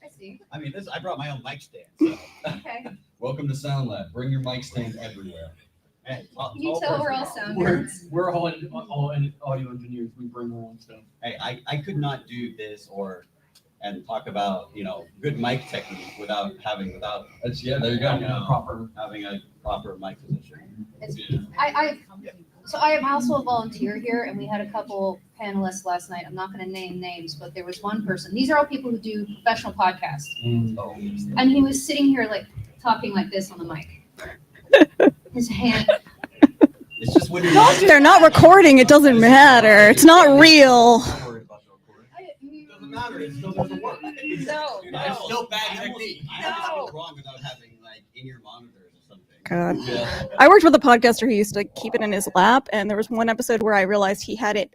I see. I mean, I brought my own mic stand. So. Okay. Welcome to Sound Lab. Bring your mic stand everywhere. Hey, Can you tell we're all sound We're, nerds? we're all audio engineers. We bring our own stuff. Hey, I could not do this and talk about good mic technique without There you go. having a proper mic position. So I am also a volunteer here, and we had a couple panelists last night. I'm not going to name names, but there was one person. These are all people who do professional podcasts, Oh, and he was sitting here like talking like this on the mic. His hand. It's just when you're They're not recording. It doesn't matter. It's not real. Don't worry about the recording. Doesn't matter. It still doesn't work. No, It's no. still bad technique. I have to go wrong without having in-ear monitors or something. God. yeah. I worked with a podcaster who used to keep it in his lap, and there was one episode where I realized he had it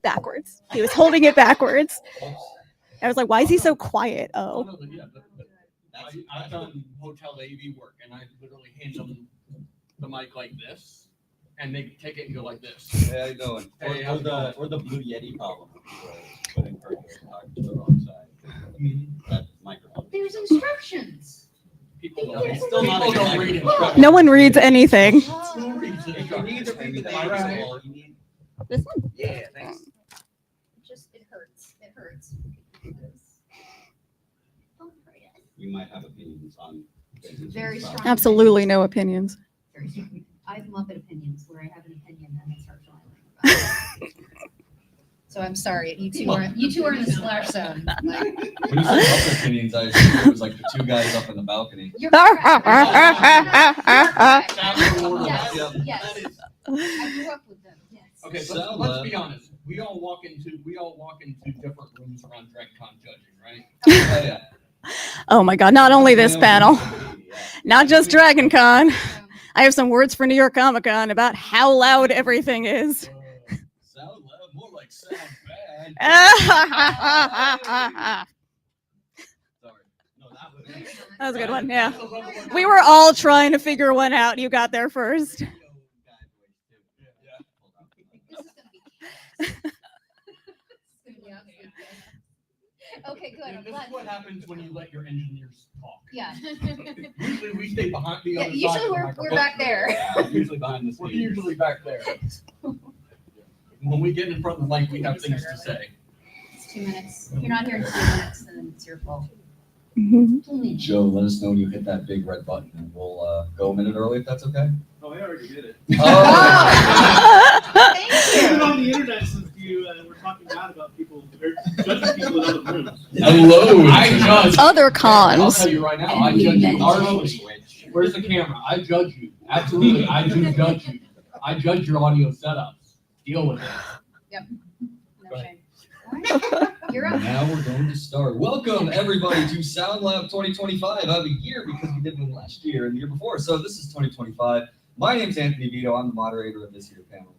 backwards. He was holding it backwards. I was like, why is he so quiet? Oh, Oh. no, yeah. I've done hotel AV work, and I literally hand them the mic like this, and they take it and go like this. Hey, how you doing? Hey, Or the Blue Yeti problem. Putting person talking to the wrong side. That microphone. There's instructions. People It's don't, still not people a don't good read idea. instructions. No one reads anything. Who reads If you need to instructions? read the Am I right? manual, you need. This one? Yeah, thanks. It hurts. It hurts. You might have opinions on things. Very strong. Absolutely no opinions. Very strong. I have Muppet opinions where I have an opinion and I start flying about it. So I'm sorry, you two are in the splash zone. Like, When you said health opinions, I assumed it was like the two guys up in the balcony. you're correct. Yes, Yes. That is. I grew up with them. Yes. Okay, Sound let's lab. be honest. We all walk into different rooms around DragCon judging, right? Oh, yeah. Oh my God, not only this panel, not just Dragon Con. I have some words for New York Comic Con about how loud everything is. Sound lab, more like sound bad. That Sorry. No, that was. was a good one, yeah. We were all trying to figure one out. You got there first. This is gonna be absolutely good. Okay, good. I'm This is glad. what happens when you let your engineers talk. Yeah. Usually we stay behind the Yeah, other side. usually of the we're microphone. back there. Usually behind the We're scenes. usually back there. When we get in front of the mic, we have things to say. It's 2 minutes. If you're not here in 2 minutes, then it's your fault. Joe, let us know when you hit that big red button, and we'll go a minute early if that's okay. Oh, I already did it. Thank It's been you. on the internet since you were talking bad about people, or judging people in other rooms. Hello. I judge. Other I'll cons. tell you right now, I judge you harshly. Where's the camera? I judge you. Absolutely, I do judge you. I judge your audio setups. Deal with it. No shame. All right. You're up. Now we're going to start. Welcome everybody to Sound Lab 2025. I have a year because we did one last year and the year before. So this is 2025. My name's Anthony Vito. I'm the moderator of this year's panel.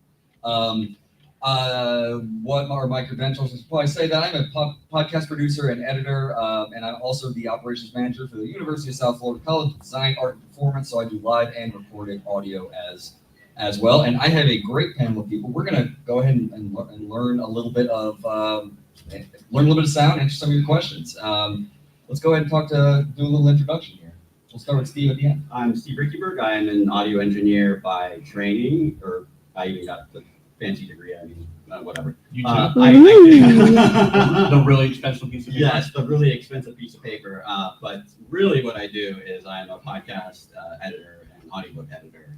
What are my credentials? Well, I say that I'm a podcast producer and editor, and I'm also the operations manager for the University of South Florida College of Design, Art, and Performance. So I do live and recorded audio as well. And I have a great panel of people. We're going to go ahead and learn a little bit of sound, answer some of your questions. Let's go ahead and do a little introduction here. We'll start with Steve at the end. I'm Steve Rickyberg. I am an audio engineer by training, or I even got the fancy degree. I mean, whatever. You I the really expensive piece of paper. Yes, the really expensive piece of paper. But really what I do is I'm a podcast editor and audiobook editor.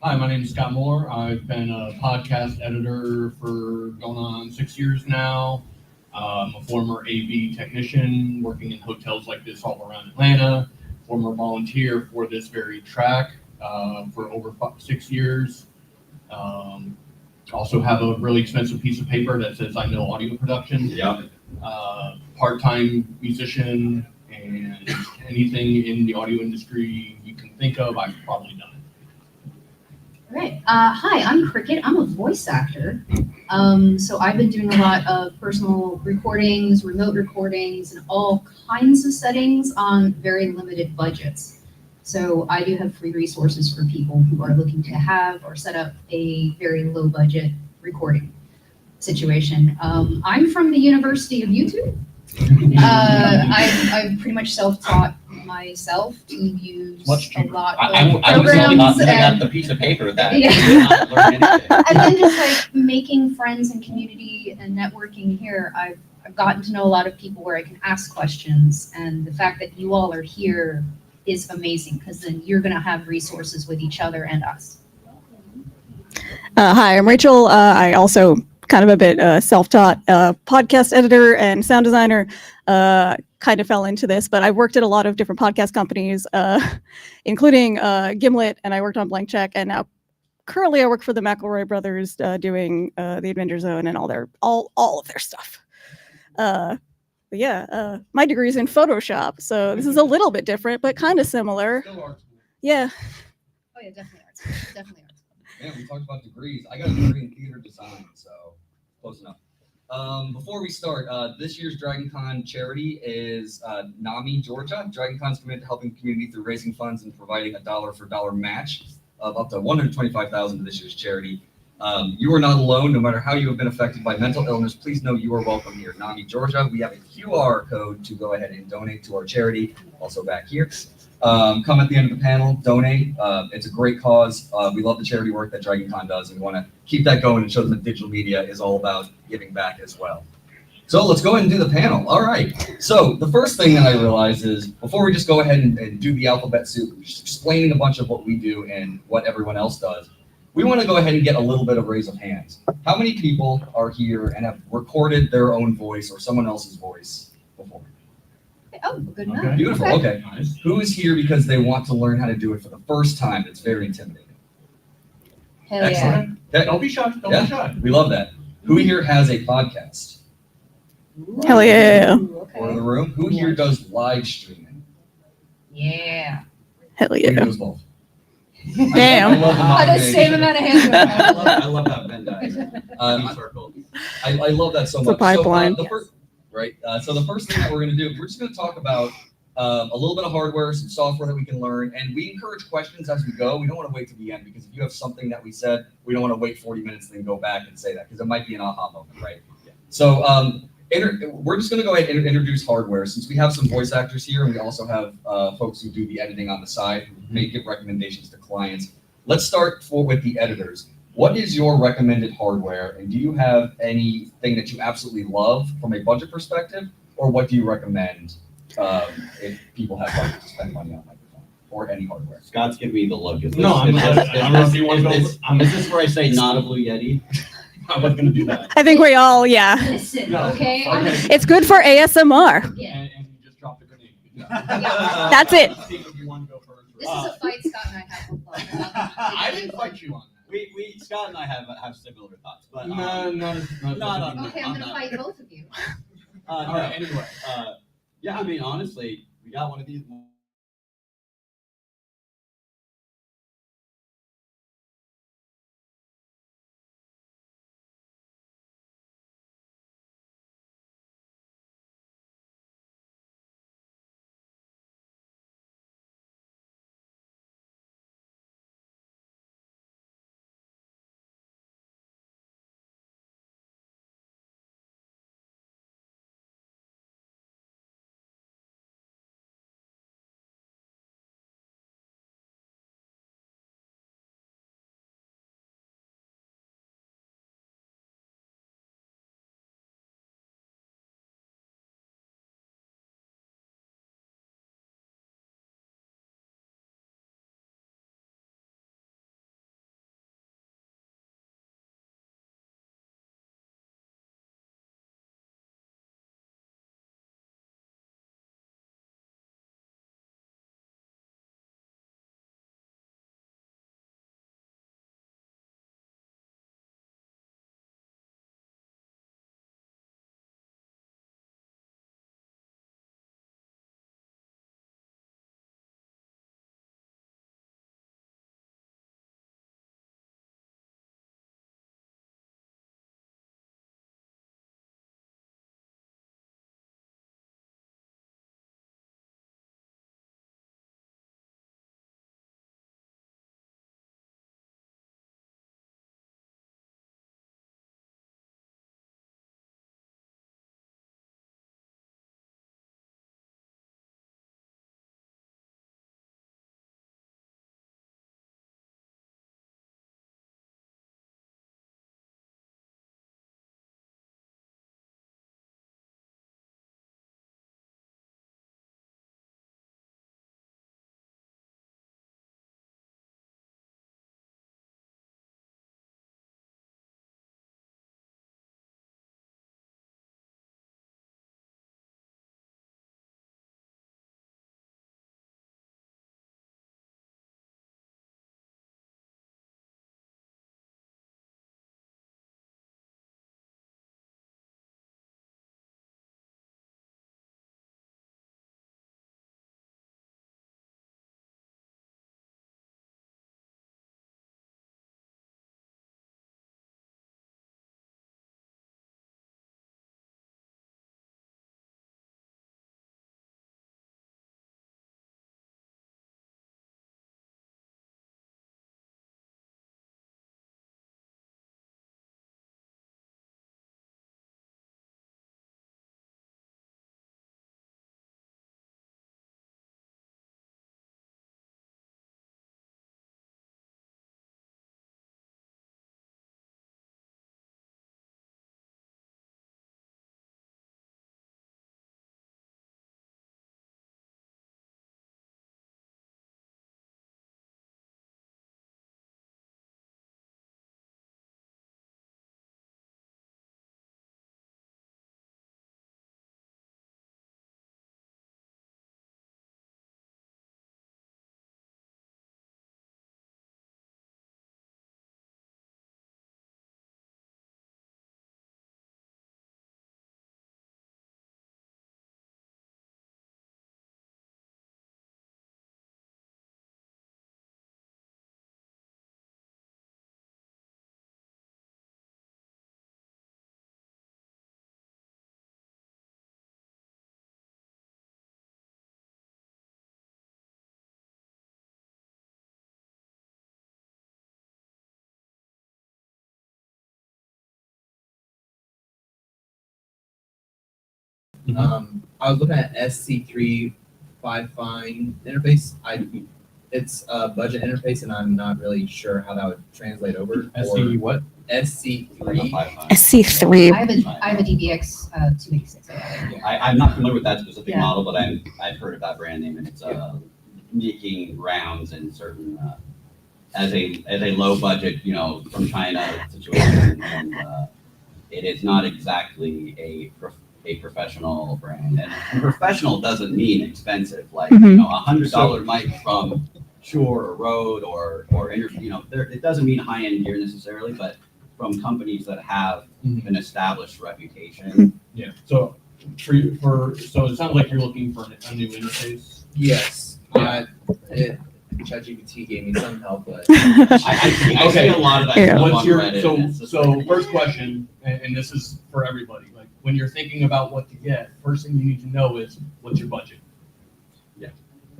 Hi, my name is Scott Moore. I've been a podcast editor for going on 6 years now. I'm a former AV technician working in hotels like this all around Atlanta. Former volunteer for this very track for over 6 years. Also have a really expensive piece of paper that says I know audio production. Yep. Part-time musician, and anything in the audio industry you can think of, I've probably done it. All right. Hi, I'm Cricket. I'm a voice actor. So I've been doing a lot of personal recordings, remote recordings, and all kinds of settings on very limited budgets. So I do have free resources for people who are looking to have or set up a very low budget recording situation. I'm from the University of YouTube. I've pretty much self-taught myself to use Much a cheaper. lot I of was programs not filling out and, the piece of paper that Yeah. did not learn anything. and then just like making friends and community and networking here. I've gotten to know a lot of people where I can ask questions, and the fact that you all are here is amazing because then you're gonna have resources with each other and us. Hi, I'm Rachel. I also kind of a bit self-taught podcast editor and sound designer. Kind of fell into this, but I worked at a lot of different podcast companies, including Gimlet, and I worked on Blank Check, and now currently I work for the McElroy brothers doing the Adventure Zone and all of their stuff. But yeah, my degree is in Photoshop, so this is a little bit different, but kind of similar. Still art school. Yeah. Oh yeah, definitely arts. Definitely arts. Man, we talked about degrees. I got a degree in theater design, so close enough. Before we start, this year's Dragon Con charity is NAMI Georgia. Dragon Con's committed to helping the community through raising funds and providing a dollar for dollar match of up to $125,000 to this year's charity. You are not alone. No matter how you have been affected by mental illness, please know you are welcome here at NAMI Georgia. We have a QR code to go ahead and donate to our charity, also back here. Come at the end of the panel, donate. It's a great cause. We love the charity work that Dragon Con does, and we want to keep that going and show them that digital media is all about giving back as well. So let's go ahead and do the panel. All right. So the first thing that I realized is before we just go ahead and do the alphabet soup, just explaining a bunch of what we do and what everyone else does, we want to go ahead and get a little bit of raise of hands. How many people are here and have recorded their own voice or someone else's voice before? Oh, good enough. Okay. Beautiful. Okay. Nice. Who is here because they want to learn how to do it for the first time? It's very intimidating. Hell yeah. Excellent. Okay. Don't be shy. Don't Yeah. be shy. We love that. Who here has a podcast? Hell yeah. Ooh, Or in the okay. room? Who here does live streaming? Yeah. Hell Who here yeah. does both? Damn. I love the Oh, the same motivation. amount of hands. I love that Venn diagram. Uh, Circle. I love that so It's a much. pipeline. So, so the first thing that we're going to do, we're just going to talk about a little bit of hardware, some software that we can learn, and we encourage questions as we go. We don't want to wait to the end because if you have something that we said, we don't want to wait 40 minutes and then go back and say that because it might be an aha moment, right? So we're just going to go ahead and introduce hardware since we have some voice actors here and we also have folks who do the editing on the side who may give recommendations to clients. Let's start with the editors. What is your recommended hardware, and do you have anything that you absolutely love from a budget perspective, or what do you recommend if people have budget to spend money on microphone or any hardware? Scott's giving me the look. Is No, I'm not- I'm not- you wanna go- is this where I say not a Blue Yeti? I was gonna do that. I think we all, yeah. Listen, No, okay? okay. It's good for ASMR. Yeah. And you just dropped a grenade. That's it. Steve, if you want to go first. This is a fight Scott and I have with Bob. I didn't fight you on that. We Scott and I have similar thoughts, but No, not on that. Okay, I'm gonna fight both of you. All right, anyway. Yeah, I mean, honestly, we got one of these I was looking at SC3 Fine interface. It's a budget interface, and I'm not really sure how that would translate over. SC what? SC3. SC3. I have a DBX 286. I'm not familiar with that specific Yeah. model, but I've heard of that brand name, and it's making rounds in certain as a low budget, from China situation, and it is not exactly a professional brand. And professional doesn't mean expensive. Like Mhm. $100 mic from Shure or Rode or it doesn't mean high end gear necessarily, but from companies that have Mhm. an established reputation. Yeah. So so it sounds like you're looking for a new interface. Yes. ChatGPT gave me some help, but I see a lot of that Yeah. stuff What's on your Reddit, and it's just so like- first question, and this is for everybody. Like when you're thinking about what to get, first thing you need to know is what's your budget.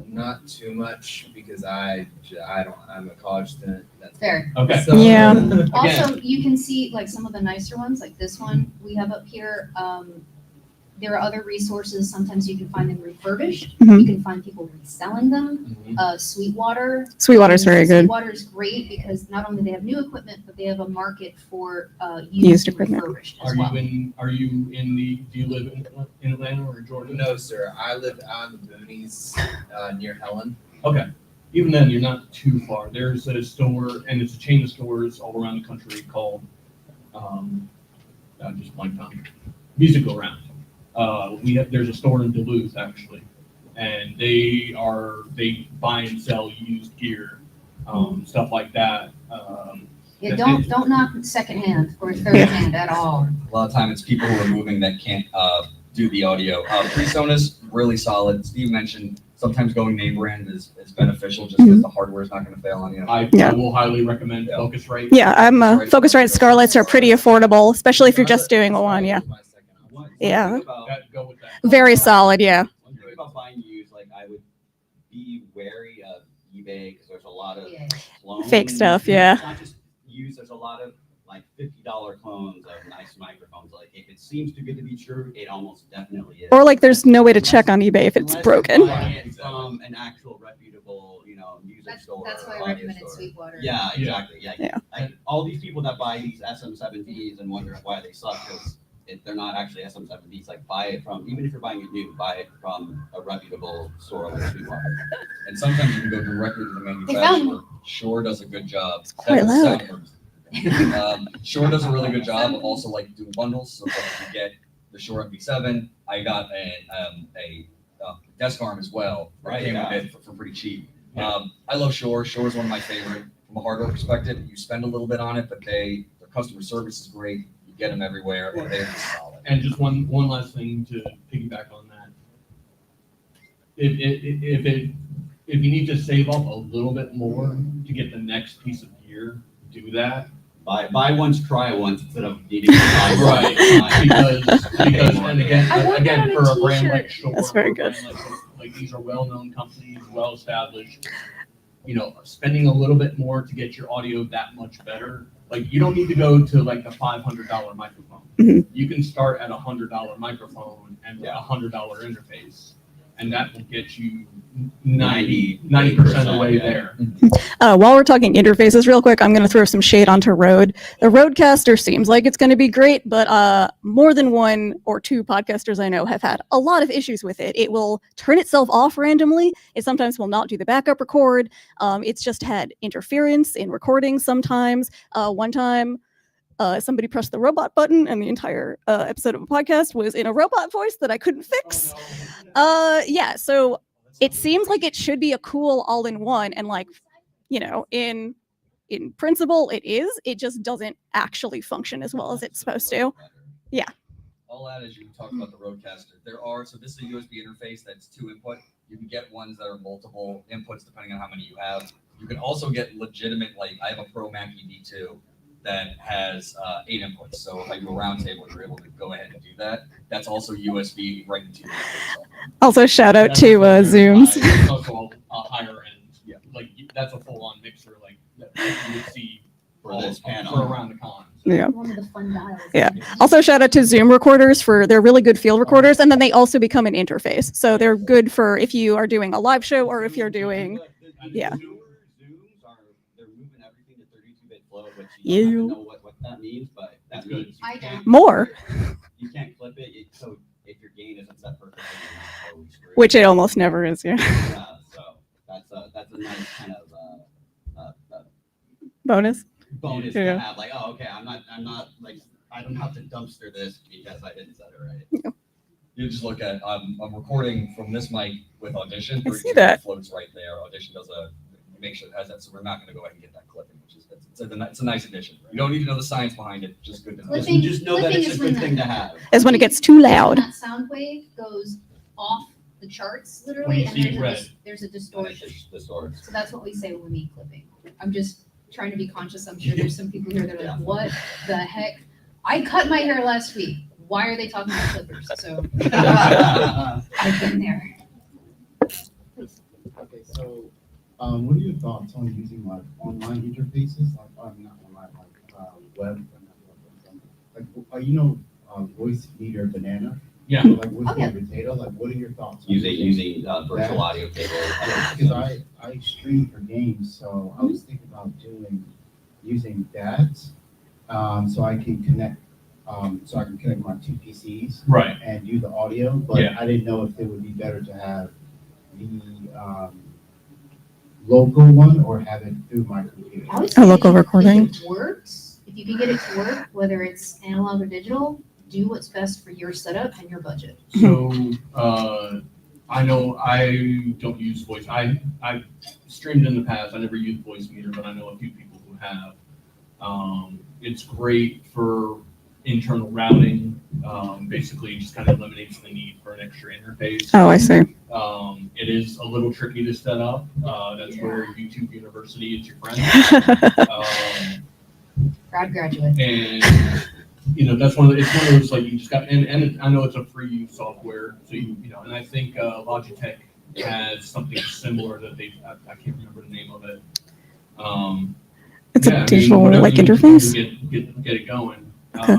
not too much because I'm a college student. That's Fair. Okay. So, Yeah. Also, you can see like some of the nicer ones, like this one we have up here. There are other resources. Sometimes you can find them refurbished. Mhm. You can find people reselling them. Mhm. Sweetwater. Sweetwater's very good. Sweetwater is great because not only they have new equipment, but they have a market for Used used and equipment. refurbished as Are well. do you live in Atlanta or Georgia? No, sir. I live out in the boonies near Helen. Okay. Even then, you're not too far. There's a store, and it's a chain of stores all around the country called, I just blanked on, Music Go Round. There's a store in Duluth actually, and they buy and sell used gear, stuff like that. Yeah, don't knock secondhand or third-hand at all. A lot of time it's people who are moving that can't do the audio. PreSonus, really solid. Steve mentioned sometimes going name brand is beneficial just because the hardware is not going to fail on you. I Yeah. will highly recommend Focusrite. Yeah, Focusrite Scarletts are pretty affordable, especially if you're just doing one. Yeah, Yeah. Go with that. very solid. Yeah. One thing about buying used, like I would be wary of eBay because there's a lot of Yeah. clones. Fake stuff, yeah. It's not just used. There's a lot of like $50 clones of nice microphones. Like if it seems too good to be true, it almost definitely is. Or like there's no way to check on eBay if it's Unless broken. you're buying it from an actual reputable, music store. That's why or I audio recommended store. Sweetwater. Yeah, exactly. Yeah. Yeah. Like, all these people that buy these SM7Ds and wonder why they suck because they're not actually SM7Ds. Like buy it from, even if you're buying it new, buy it from a reputable store like Sweetwater. And sometimes you can go directly to the found manufacturer. Shure does a good job. quite loud. Shure does a really good job of also like doing bundles. So if you get the Shure MV7, I got a desk arm as well. Right, Came yeah. with it for pretty cheap. I love Shure. Shure is one of my favorite from a hardware perspective. You spend a little bit on it, but their customer service is great. You get them everywhere, and they're solid. And just one last thing to piggyback on that. If you need to save up a little bit more to get the next piece of gear, do that. Buy once, try once instead of needing to buy Right, because and I want that again on a for a brand t-shirt. like Shure, That's very or a good. brand like these are well-known companies, well-established. Spending a little bit more to get your audio that much better. Like you don't need to go to like the $500 microphone. Mhm. You can start at $100 microphone and Yeah. $100 interface, and that will get you 90% of the way yeah. there. While we're talking interfaces real quick, I'm going to throw some shade onto Rode. The Rodecaster seems like it's going to be great, but more than one or two podcasters I know have had a lot of issues with it. It will turn itself off randomly. It sometimes will not do the backup record. It's just had interference in recordings sometimes. One time, somebody pressed the robot button and the entire episode of a podcast was in a robot voice that I couldn't fix. Yeah, so it seems like it should be a cool all-in-one, and like, in principle it is. It just doesn't actually function as well as it's supposed to. Yeah. All that is you talked about the Rodecaster. So this is a USB interface that's 2 input. You can get ones that are multiple inputs depending on how many you have. You can also get legitimate, like I have a Pro Mackie V2 that has 8 inputs. So if I do a round table, you're able to go ahead and do that. That's also USB right into your interface. Also, shout out That's to also Zooms. It's also a higher end. Yeah. Like that's a full-on mixer, like that you would see For this panel. for around the cons. Yeah. One of the fun dials. Yeah. Also, shout out to Zoom recorders for they're really good field recorders, and then they also become an interface. So they're good for if you are doing a live show or if you're doing. Yeah. Zooms are, they're moving everything to 32-bit flow, which you don't have to know what that means, but that means you I can't- More. You can't clip it, so if your gain isn't set perfectly, you're totally screwed. Which it almost never is. Yeah. Yeah, so that's a nice kind of Bonus. bonus Yeah. to have. Like, oh, okay, I'm not like I don't have to dumpster this because I didn't set it right. You just look at, I'm recording from this mic with Audition. I see 32 that. floats right there. Audition does make sure it has that, so we're not gonna go ahead and get that clipping, which is, it's a nice addition. You don't need to know the science behind it, just good to know. Clipping- Just know that clipping it's is a when good the- thing to have. Is when it gets too loud. That sound wave goes off the charts When literally, you and see there's red. there's a And it's distortion. just the swords. So that's what we say when we mean clipping. I'm just trying to be conscious. I'm sure there's some people here that are Yeah. like, what the heck? I cut my hair last week. Why are they talking about clippers? So I've been there. Okay, so, what are your thoughts on using like online interfaces, like, not online, like, web, Voice Meter Banana? Yeah. So, like, Voice Oh, yeah. Meter Potato, like, what are your thoughts? on using virtual audio cable. Because I stream for games, so I was thinking about using that, so I can connect my two PCs Right. and do the audio, but Yeah. I didn't know if it would be better to have the local one or have it through my computer. I would A say local if recording. it works, if you can get it to work, whether it's analog or digital, do what's best for your setup and your budget. So, I know I don't use voice. I've streamed in the past. I never used Voice Meter, but I know a few people who have. It's great for internal routing. Basically, just kind of eliminates the need for an extra interface. Oh, I see. It is a little tricky to set up. That's where YouTube University is your friend. Proud graduate. And that's it's one of those like you just got and I know it's a free software, so and I think Logitech has something similar that I can't remember the name of it. It's Yeah, I a mean, digital whatever like you can do interface. to get it going. Okay.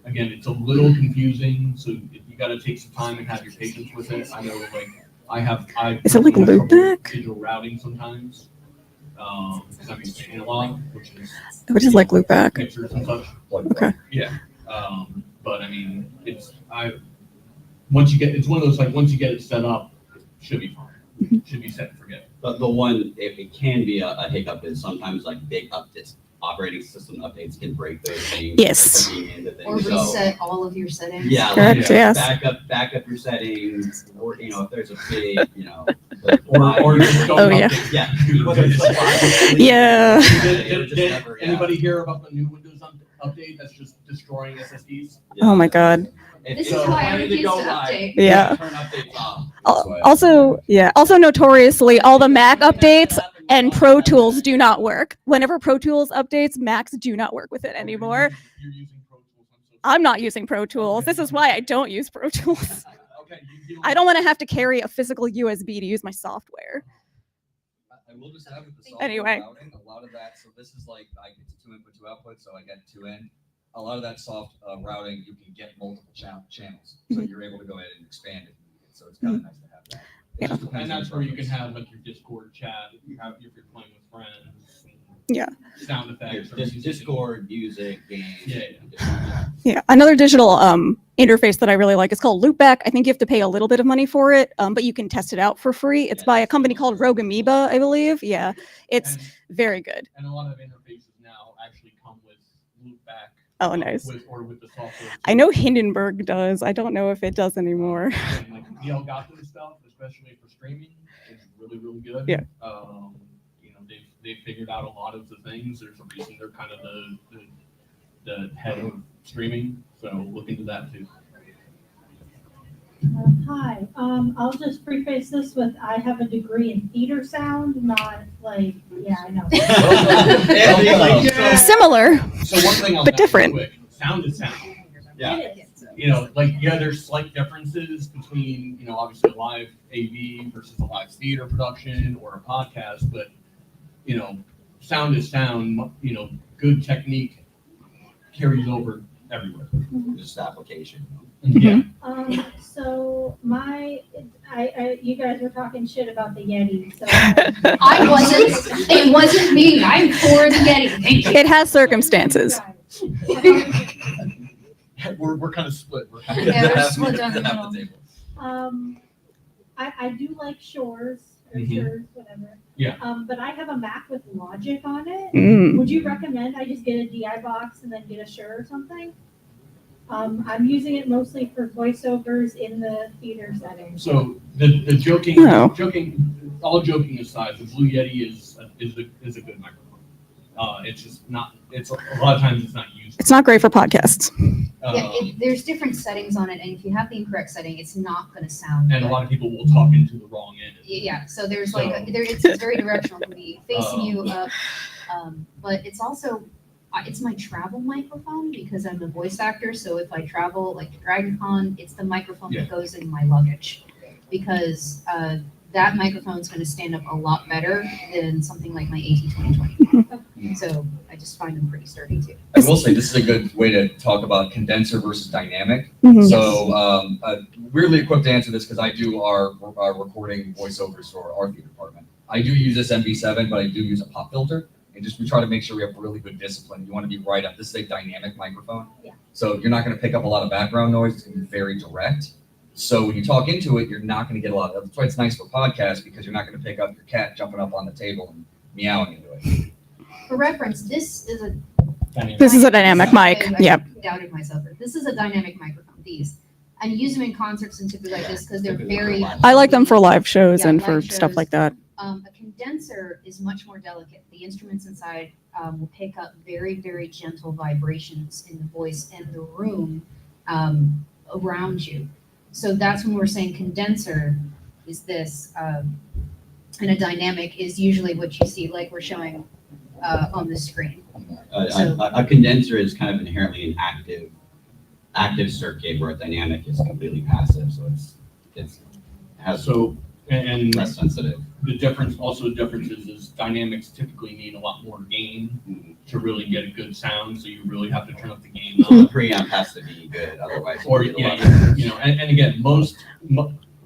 Again, it's a little confusing, so you got to take some time and have your patience with it. I know, like I Is it like have trouble with loopback? digital routing sometimes. Because I'm using analog, which is Like loopback. pictures and such. Okay. Yeah. But I mean, it's one of those like once you get it set up, it should be fine. Should be set and forget. But the one, if it can be a hiccup, is sometimes like big updates, operating system updates can break those things. Yes. from being into Or things. So, reset all of your settings. yeah, Correct, like, yes. back up your settings, or if there's a big, Or just don't Oh, yeah. update. yeah, whether it's like Yeah. Did anybody hear about the new Windows update that's just destroying SSDs? Oh my God. This is So why I ready to refuse go to live. update. Yeah. Turn updates off. Also notoriously, all the Mac updates and Pro Tools do not work. Whenever Pro Tools updates, Macs do not work with it anymore. You're using Pro Tools. I'm so I'm not using Pro Tools. This is why I don't use Pro Tools. Okay. You I don't want to have to carry a physical USB to use my software. I will just add with the software Anyway. routing, a lot of that, so this is like, it's a 2 input, 2 output, so I get 2 in. A lot of that soft routing, you can get multiple channels, so you're able to go ahead and expand it. So it's kind of nice to have that. It Yeah. just depends And on that's your where you can preference. have like your Discord chat, if you're playing with friends. and Yeah. Sound effects. or music. Discord, music, games. Yeah, Yeah. Another digital interface that I really like is called Loopback. I think you have to pay a little bit of money for it, but you can test it out for free. It's by a company called Rogue Amoeba, I believe. Yeah. It's And- very good. And a lot of interfaces now actually come with loopback. Oh, nice. With the software. I know Hindenburg does. I don't know if it does anymore. And like the Elgato stuff, especially for streaming, is really, really good. Yeah. They've figured out a lot of the things. There's a reason they're kind of the head of streaming. So look into that too. Hi, I'll just preface this with, I have a degree in theater sound, not like, yeah, I know. Similar. So one thing I'll But mention different. quick, sound is sound. Yeah. It is. There's slight differences between, obviously a live AV versus a live theater production or a podcast, but, sound is sound, good technique carries over everywhere. Just application. Yeah. So you guys were talking shit about the Yeti, so. I wasn't, it wasn't me. I'm for the Yeti. Thank you. It has circumstances. We're kind of split. We're Yeah, we're split down the middle. table. I do like Shores, or Mhm. Shores, whatever. Yeah. But I have a Mac with Logic on it. Mm. Would you recommend I just get a DI box and then get a Shure or something? I'm using it mostly for voiceovers in the theater setting. So the joking, Oh. all joking aside, the Blue Yeti is a good microphone. It's just not. It's a lot of times it's not used. It's not great for podcasts. Yeah, there's different settings on it, and if you have the incorrect setting, it's not gonna sound And a good. lot of people will talk into the wrong end. Yeah, so there's like, So- it's very directional, it can be facing you up. But it's also, it's my travel microphone because I'm a voice actor, so if I travel like to DragonCon, it's the microphone Yeah. that goes in my luggage. Because, that microphone's gonna stand up a lot better than something like my AT2020. So I just find them pretty sturdy too. I will say this is a good way to talk about condenser versus dynamic. Mhm. So, weirdly equipped to answer this because I do our recording voiceovers for our theater department. I do use this MV7, but I do use a pop filter. And we try to make sure we have really good discipline. You want to be right up. This is a dynamic microphone. Yeah. So you're not going to pick up a lot of background noise. It's going to be very direct. So when you talk into it, you're not going to get a lot of, that's why it's nice for podcasts because you're not going to pick up your cat jumping up on the table and meowing into it. For reference, this is a. This is a dynamic mic. I Yep. doubted myself. This is a dynamic microphone, these. And use them in concerts and typically like this because they're very. I like them for live shows Yeah, and for live stuff shows. like that. A condenser is much more delicate. The instruments inside will pick up very, very gentle vibrations in the voice and the room around you. So that's when we're saying condenser is this, and a dynamic is usually what you see, like we're showing on the screen. A condenser is kind of inherently an active circuit where a dynamic is completely passive, so it's has So and less sensitive. the difference is dynamics typically need a lot more gain to really get a good sound. So you really have to turn up the gain. So the preamp has to be good, otherwise. Or you get a lot yeah, of- you know, and again, most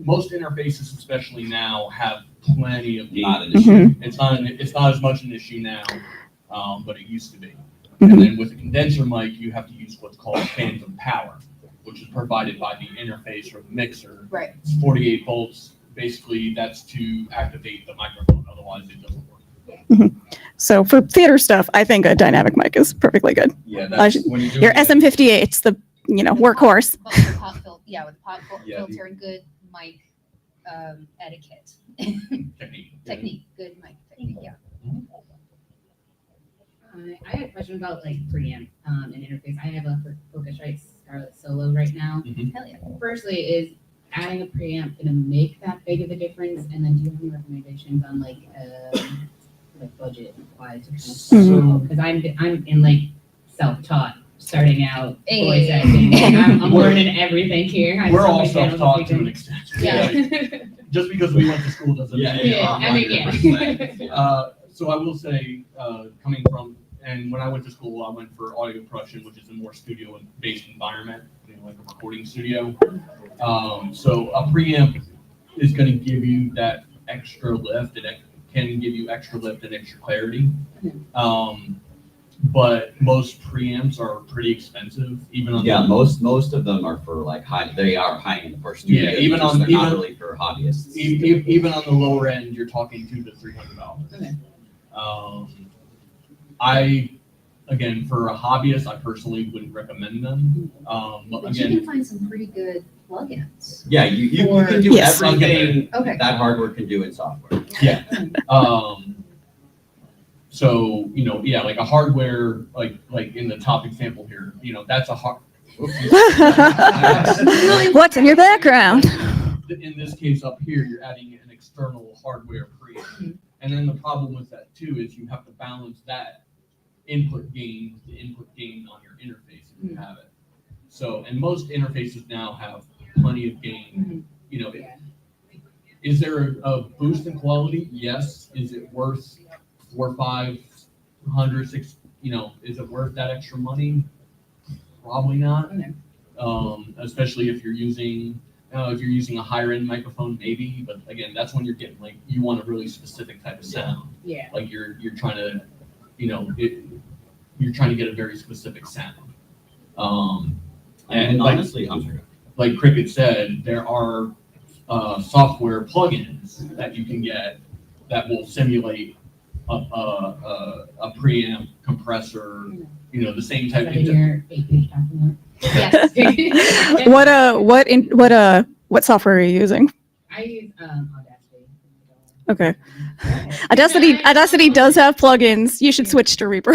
interfaces, especially now, have plenty of gain. Not an issue. It's not as much an issue now, but it used to be. Mhm. And then with a condenser mic, you have to use what's called phantom power, which is provided by the interface or the mixer. Right. It's 48 volts. Basically, that's to activate the microphone. Otherwise, it doesn't work. So for theater stuff, I think a dynamic mic is perfectly good. Yeah, that's when you do Your SM58's the workhorse. But with pop filter, with pop Yeah, filter and good mic etiquette. Technique. Good mic technique, yeah. I have a question about like preamp and interface. I have a Focusrite Scarlett Solo right now. Hell yeah. Firstly, is adding a preamp going to make that big of a difference? And then do you have any recommendations on like budget wise? Mhm. Because I'm in like self-taught, starting out Hey. voice acting. I'm learning everything here. I have We're so all many channels self-taught to to an do. extent. Yeah. Just because we went to school doesn't mean. Yeah, I mean, yeah. So I will say, coming from, and when I went to school, I went for audio production, which is a more studio-based environment, like a recording studio. So a preamp is going to give you that extra lift. It can give you extra lift and extra clarity. But most preamps are pretty expensive, even on. Yeah, most of them are for like they are high end for studios. Yeah, even just on- they're not even- really for hobbyists. Even on the lower end, you're talking $200 to $300. Okay. Again, for a hobbyist, I personally wouldn't recommend them. But But you again, can find some pretty good plugins. Yeah, you Or- can do Yes. everything Okay. that hardware can do in software. so like a hardware, like in the top example here, that's a hard. What's in your background? In this case up here, you're adding an external hardware preamp. And then the problem with that too is you have to balance that input gain with the input gain on your interface if you have it. So, and most interfaces now have plenty of gain. Is there a boost in quality? Yes. Is it worth $400, $500, $600? Is it worth that extra money? probably not. Okay. Especially if you're using a higher end microphone, maybe. But again, that's when you're getting like you want a really specific type of sound. Yeah. Like you're trying to, you're trying to get a very specific sound. And like, honestly, I'm sorry. like Cricket said, there are software plugins that you can get that will simulate a preamp compressor, the same type Is that in your 8-page document? Yes. What software are you using? I use Audacity. Okay. Audacity does have plugins. You should switch to Reaper.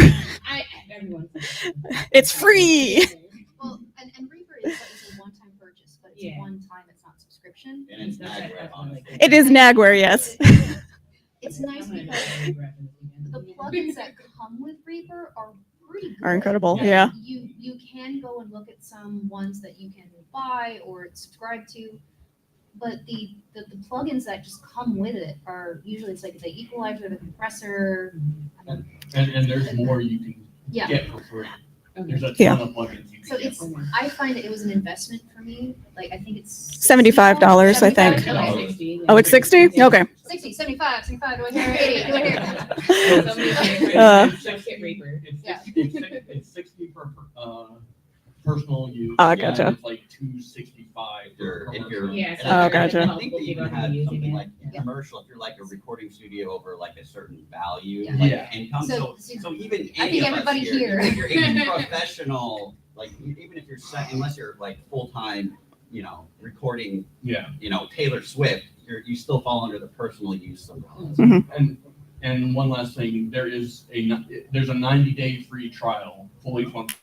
Everyone. It's free. Well, and Reaper is a one-time purchase, but it's Yeah. one time, it's not subscription. And it's Nagware, honestly. It is Nagware, yes. It's nice because the plugins that come with Reaper are pretty good. Are incredible, yeah. You can go and look at some ones that you can buy or subscribe to, but the plugins that just come with it are usually it's like the equalizer, the compressor. and there's more you can Yeah. get for free. Okay. There's a Yeah. ton of plugins you can So get it's for free. I find it was an investment for me. Like I think it's $75, I think. $75. Oh, it's 60? Okay. 60, 75, 75, do I hear 80? Do I hear? Get Reaper. Yeah. It's 60 for personal use. Oh, and gotcha. It's like 265 for If you're- commercial. Yeah. and so Oh, I gotcha. think they even had something like Yeah. commercial, if you're like a recording studio over like a certain value, Yeah. like Yeah. income. So- So even I any think of us everybody here. if you're a professional, like even if you're unless you're like full time, recording, Yeah. Taylor Swift, you still fall under the personal use umbrella. And one last thing, there's a 90-day free trial, fully functional.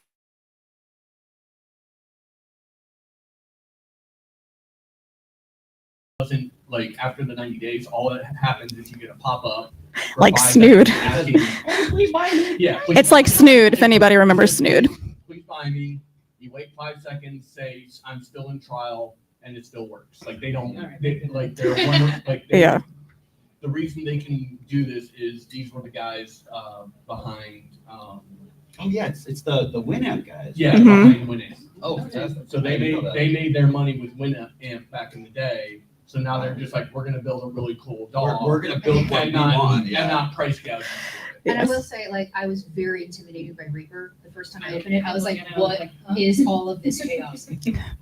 Doesn't like after the 90 days, all that happens is you get a pop-up. for Like 5 Snood. seconds asking, please buy me. Yeah. please It's buy like me. Snood, if anybody remembers Snood. Please buy me. You wait 5 seconds, say I'm still in trial, and it still works. Like they don't, All right. Yeah. The reason they can do this is these were the guys behind. Oh yeah, it's the Winamp guys. Yeah, Mhm. behind Winamp. Oh, fantastic. So they I didn't know that. made their money with Winamp back in the day. So now they're just like, we're gonna build a really cool dog. We're gonna build what and we not, want. and Yeah. not price gouging for it. And I Yes. will say, like, I was very intimidated by Reaper the first time I opened it. I was like, I was what like, huh? is all of this chaos?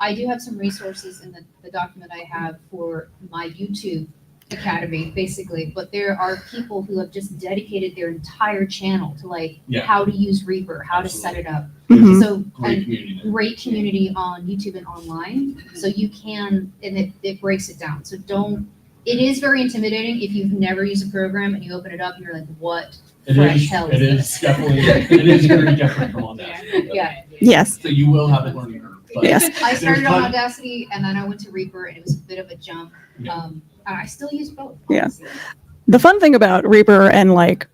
I do have some resources in the document I have for my YouTube academy, basically, but there are people who have just dedicated their entire channel to like Yeah. how to use Reaper, how to set it up. Mhm. So Great and community. there. great community on YouTube and online. So you can, and it breaks it down. So it is very intimidating if you've never used a program and you open it up and you're like, what It fresh is, hell it is is this? definitely, it is very different from Audacity. Yeah. Yes. So you will have a learning curve. But Yes. I started There's on ton- Audacity and then I went to Reaper and it was a bit of a jump. Yeah. And I still use both. Yeah. honestly. The fun thing about Reaper and like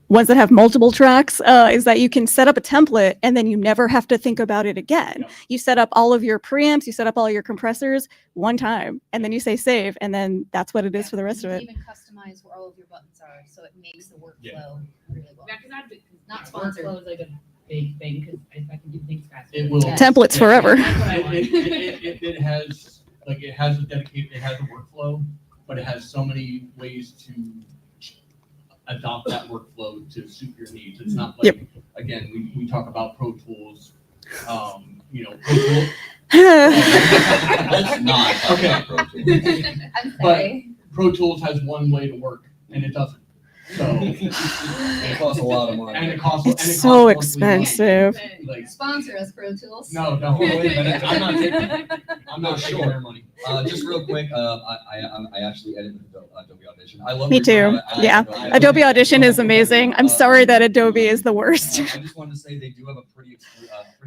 ones that have multiple tracks is that you can set up a template and then you never have to think about it again. Yep. You set up all of your preamps, you set up all your compressors one time, and then you say save, and then that's what it is for the rest of You it. can even customize where all of your buttons are, so it makes the workflow Yeah. really well. Yeah, because Not sponsored. Workflow is like a big thing because I can do things faster. It will. Yeah. Templates forever. That's what I want. It has it has a workflow, but it has so many ways to adopt that workflow to suit your needs. It's not like, again, we talk about Pro Tools, Pro Tools. Let's not talk Okay. about Pro Tools. I'm But- sorry. Pro Tools has one way to work, and it doesn't. So, It costs a lot of money. and it costs. It's and it so costs monthly money. expensive. Like, Sponsor us, Pro Tools. no, wait a minute. I'm not taking Sure. their money. Just real quick, I actually edit with Adobe Audition. I love Me Reaper. too. I Yeah. love Adobe Audition is amazing. I'm sorry that Adobe is the worst. I just wanted to say they do have a pretty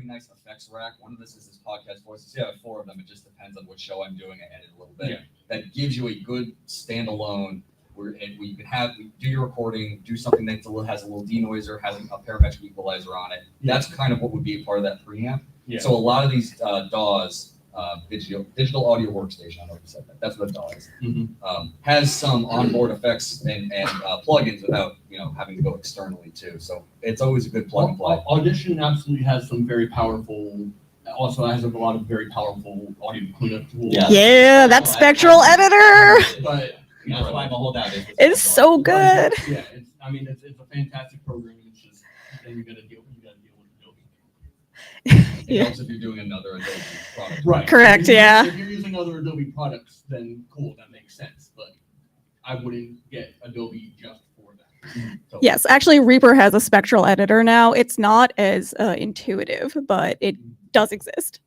nice effects rack. One of this is this podcast voices. Yeah, I have 4 of them. It just depends on what show I'm doing. I edit a little bit. Yeah. That gives you a good standalone where you can do your recording, do something that has a little denoiser, has a parametric equalizer on it. That's kind of what would be a part of that preamp. Yeah. So a lot of these DAWs, digital audio workstation, I don't know if you said that. That's what a DAW is. Mhm. Has some onboard effects and plugins without having to go externally too. So it's always a good plug and play. Audition absolutely has some very powerful also has a lot of very powerful audio cleanup tools. Yeah. Yeah, that spectral editor. But you That's know, why I'm a holdout. It's so good. Yeah, it's a fantastic program. It's just then you gotta deal with Adobe. It Yeah. helps if you're doing another Adobe product. Right. Correct, If you're- yeah. If you're using other Adobe products, then cool, that makes sense. But I wouldn't get Adobe just for that. So, Yes, actually, Reaper has a spectral editor now. It's not as intuitive, but it does exist.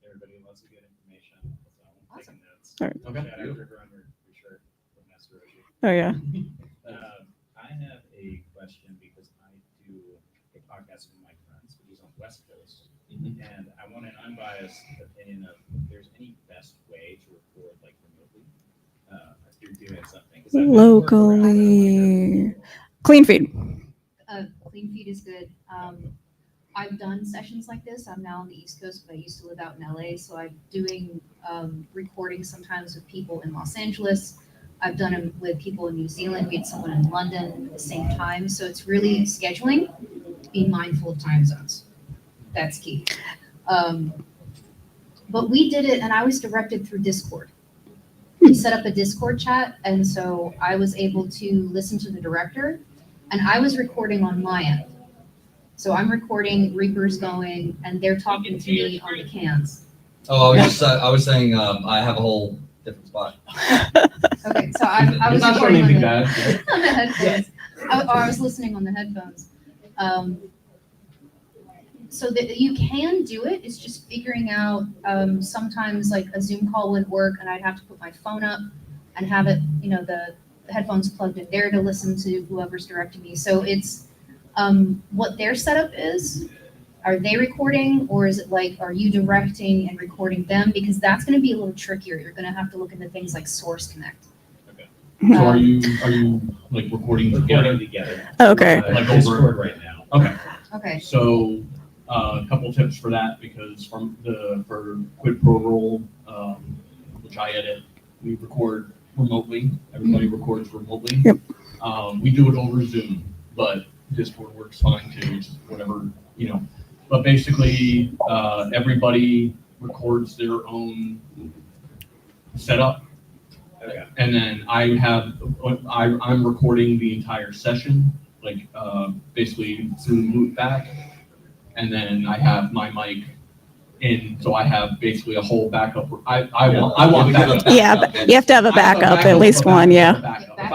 Everybody loves to get information, so I'm taking notes. All right. Okay. Shout out to Runner, for sure, from Masteroji. Oh yeah. I have a question because I do a podcast with my friends, but he's on the West Coast. And I want an unbiased opinion of if there's any best way to record like remotely, if you're doing something. 'Cause I've been working around Locally. Clean feed. Clean feed is good. I've done sessions like this. I'm now on the East Coast, but I used to live out in LA. So I'm doing recordings sometimes with people in Los Angeles. I've done them with people in New Zealand. We had someone in London at the same time. So it's really scheduling, being mindful of time zones. That's key. But we did it, and I was directed through Discord. We set up a Discord chat, and so I was able to listen to the director, and I was recording on my end. So I'm recording, Reaper's going, and they're talking to me on the cans. Oh, I was saying I have a whole different spot. Okay, so I was It's not showing recording on anything the, bad. on the headphones. I was listening on the headphones. So that you can do it, it's just figuring out, sometimes like a Zoom call wouldn't work and I'd have to put my phone up and have it, the headphones plugged in there to listen to whoever's directing me. So it's, what their setup is. Are they recording or is it like, are you directing and recording them? Because that's gonna be a little trickier. You're gonna have to look into things like Source Connect. So are you like recording together? Recording together. Okay. Like over- Discord right now. Okay. Okay, So a couple tips for that because for Quid Pro Roll, which I edit, we record remotely. Everybody records remotely. Yep. We do it over Zoom, but Discord works fine too. Just whatever. But basically, everybody records their own setup. Okay. And then I'm recording the entire session, like basically through loop back. And then I have my mic in, so I have basically a whole backup. I want backup. Yeah, but you have to have a backup, at least one, yeah. If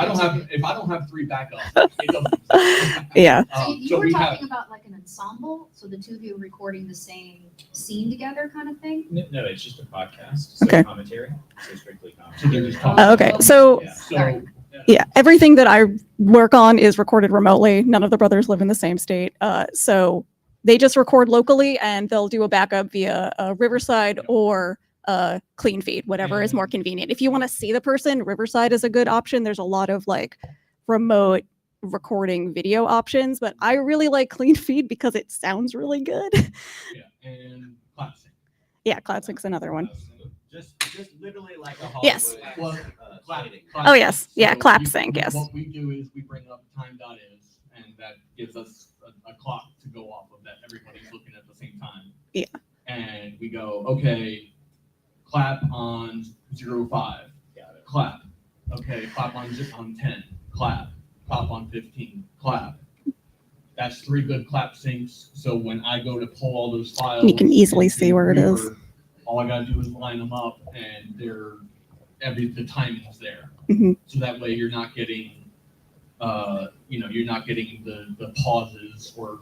I don't have three backups, it doesn't. Yeah. so you So were we have, talking about like an ensemble, so the two of you are recording the same scene together kind of thing? No, it's just a podcast. So Okay. commentary. So strictly so they're commentary. just talking. Okay, so Yeah. So yeah, everything that I work on is recorded remotely. None of the brothers live in the same state. So they just record locally and they'll do a backup via Riverside or Clean Feed, whatever is more convenient. If you want to see the person, Riverside is a good option. There's a lot of like remote recording video options, but I really like Clean Feed because it sounds really good. yeah, and classic. Yeah, CloudSync's another one. Just literally like a Hollywood. Yes. Lighting. Oh, yes. Yeah, So clap we- sync, yes. What we do is we bring up time.is and that gives us a clock to go off of that everybody's looking at the same time. Yeah. And we go, okay, clap on 05, Got it. clap. Okay, clap on 10, clap on 15, clap. That's 3 good clap syncs. So when I go to pull all those files, You can easily into see where it is. Reaper, all I gotta do is line them up, and the timing's there. Mhm. So that way you're not getting, you're not getting the pauses or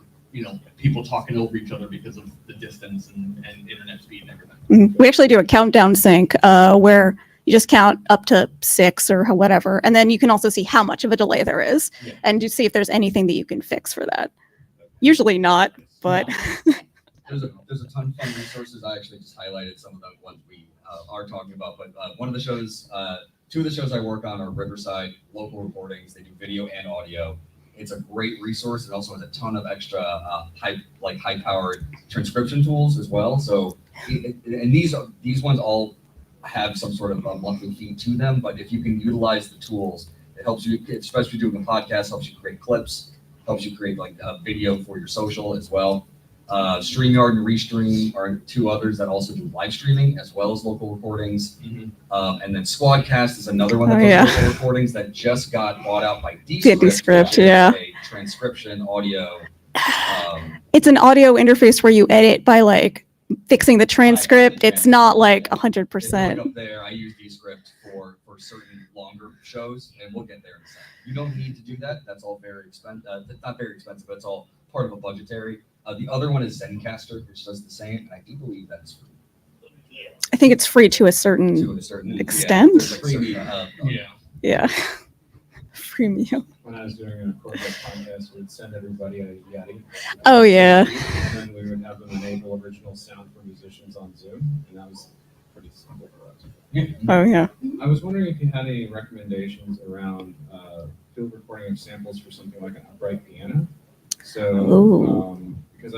people talking over each other because of the distance and internet speed and everything. We actually do a countdown sync where you just count up to 6 or whatever, and then you can also see how much of a delay there is, Yeah. and to see if there's anything that you can fix for that. Usually not, but There's a ton of fun resources. I actually just highlighted some of the ones we are talking about, but one of the shows, 2 of the shows I work on are Riverside local recordings. They do video and audio. It's a great resource. It also has a ton of extra high-powered transcription tools as well. So, and these ones all have some sort of a monthly fee to them. But if you can utilize the tools, it helps you, especially doing a podcast, helps you create clips, helps you create like a video for your social as well. StreamYard and Restream are two others that also do live streaming as well as local recordings. And then Squadcast is another one that Oh, does yeah. local recordings that just got bought out by Descript. Descript, which is yeah. a transcription audio. It's an audio interface where you edit by like fixing the transcript. It's not like It's 100%. right up there. I use Descript for certain longer shows, and we'll get there in a second. You don't need to do that. That's all very expensive. Not very expensive, but it's all part of a budgetary. The other one is Zencaster, which does the same, and I do believe that's free I think it's free to a certain, to a certain Extent? there's, like, certain, Yeah. yeah, freemium. When I was doing a corporate podcast, we'd send everybody a Yeti. Oh, yeah. And then we would have them enable original sound for musicians on Zoom, and that was pretty simple for us. Oh, yeah. I was wondering if you had any recommendations around field recording of samples for something like an upright piano. So, Ooh. because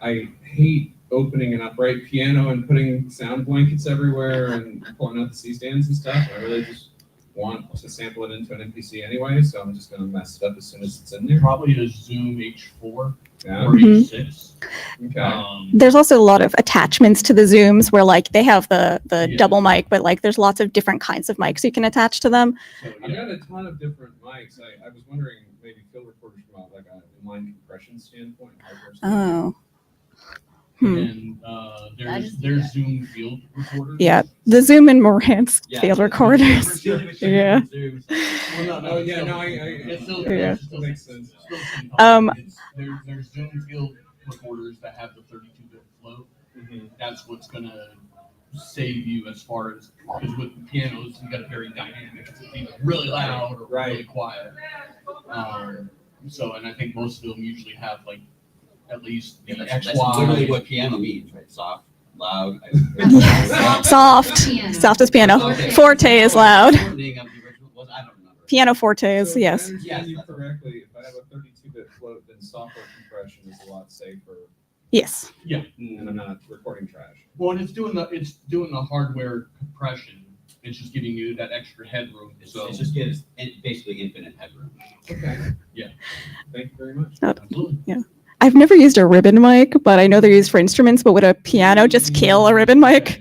I hate opening an upright piano and putting sound blankets everywhere and pulling out the C stands and stuff. I really just want to sample it into an MPC anyway, so I'm just gonna mess it up as soon as it's in there. Probably a Zoom H4 Yeah. or Mhm. H6. Okay. There's also a lot of attachments to the Zooms where like they have the Yeah. double mic, but like there's lots of different kinds of mics you can attach to them. So, I've yeah. got a ton of different mics. I was wondering maybe field recorders from like a inline compression standpoint. hardware standpoint. Oh. Hmm. And I there's just- there's Zoom field recorders. Yeah, the Zoom and Marantz Yeah. field recorders. Yeah. Well, Oh, yeah, still- no, it's still, Yeah. it's still, Makes sense. still same Um, concept. There's Zoom field recorders that have the 32-bit float. Mhm. That's what's gonna save you as far as, because with the pianos, you got a very dynamic, it's either really loud or really Right. quiet. So, and I think most of them usually have like at least the That's literally XY. what piano means, right? Soft, loud. Soft. Piano. Soft is piano. Okay. Forte is loud. Shortening of the original was- I don't remember. Piano forte is, So if yes. I understand Yes, you that's- correctly, if I have a 32-bit float, then software compression is a lot safer, Yes. and I'm not recording trash. Well, and it's doing the hardware compression. It's just giving you that extra headroom. So It just gives basically infinite headroom. Okay. Yeah. Thank you very much. absolutely. I've never used a ribbon mic, but I know they're used for instruments, but would a piano just kill a ribbon mic?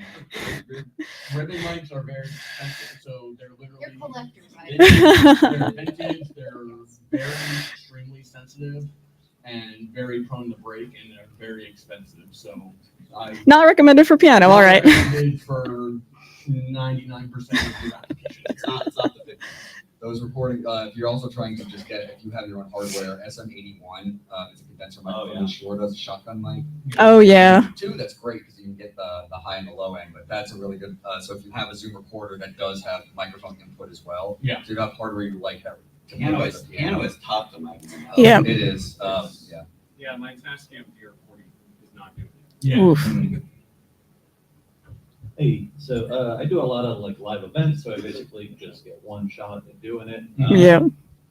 Ribbon mics are very expensive, so they're literally. They're collectors, They're vintage, they're very extremely sensitive and very prone to break, and they're very expensive, so I. Not recommended for piano, all right. recommended for 99% of your applications. It's not the big. Those recording, if you're also trying to just get, if you have your own hardware, SM81 is a condenser microphone. yeah. Shure does a shotgun mic. Oh, yeah. Two, that's great because you can get the high and the low end, but that's a really good. So if you have a Zoom recorder that does have microphone input as well, Yeah. so you have hardware you like that. Piano is top to my. Yeah. It is. Yeah. Yeah, my Tascam DR40 is not doing it. Yeah. Oof. Hey, so I do a lot of like live events, so I basically just get one shot at doing it. Yeah.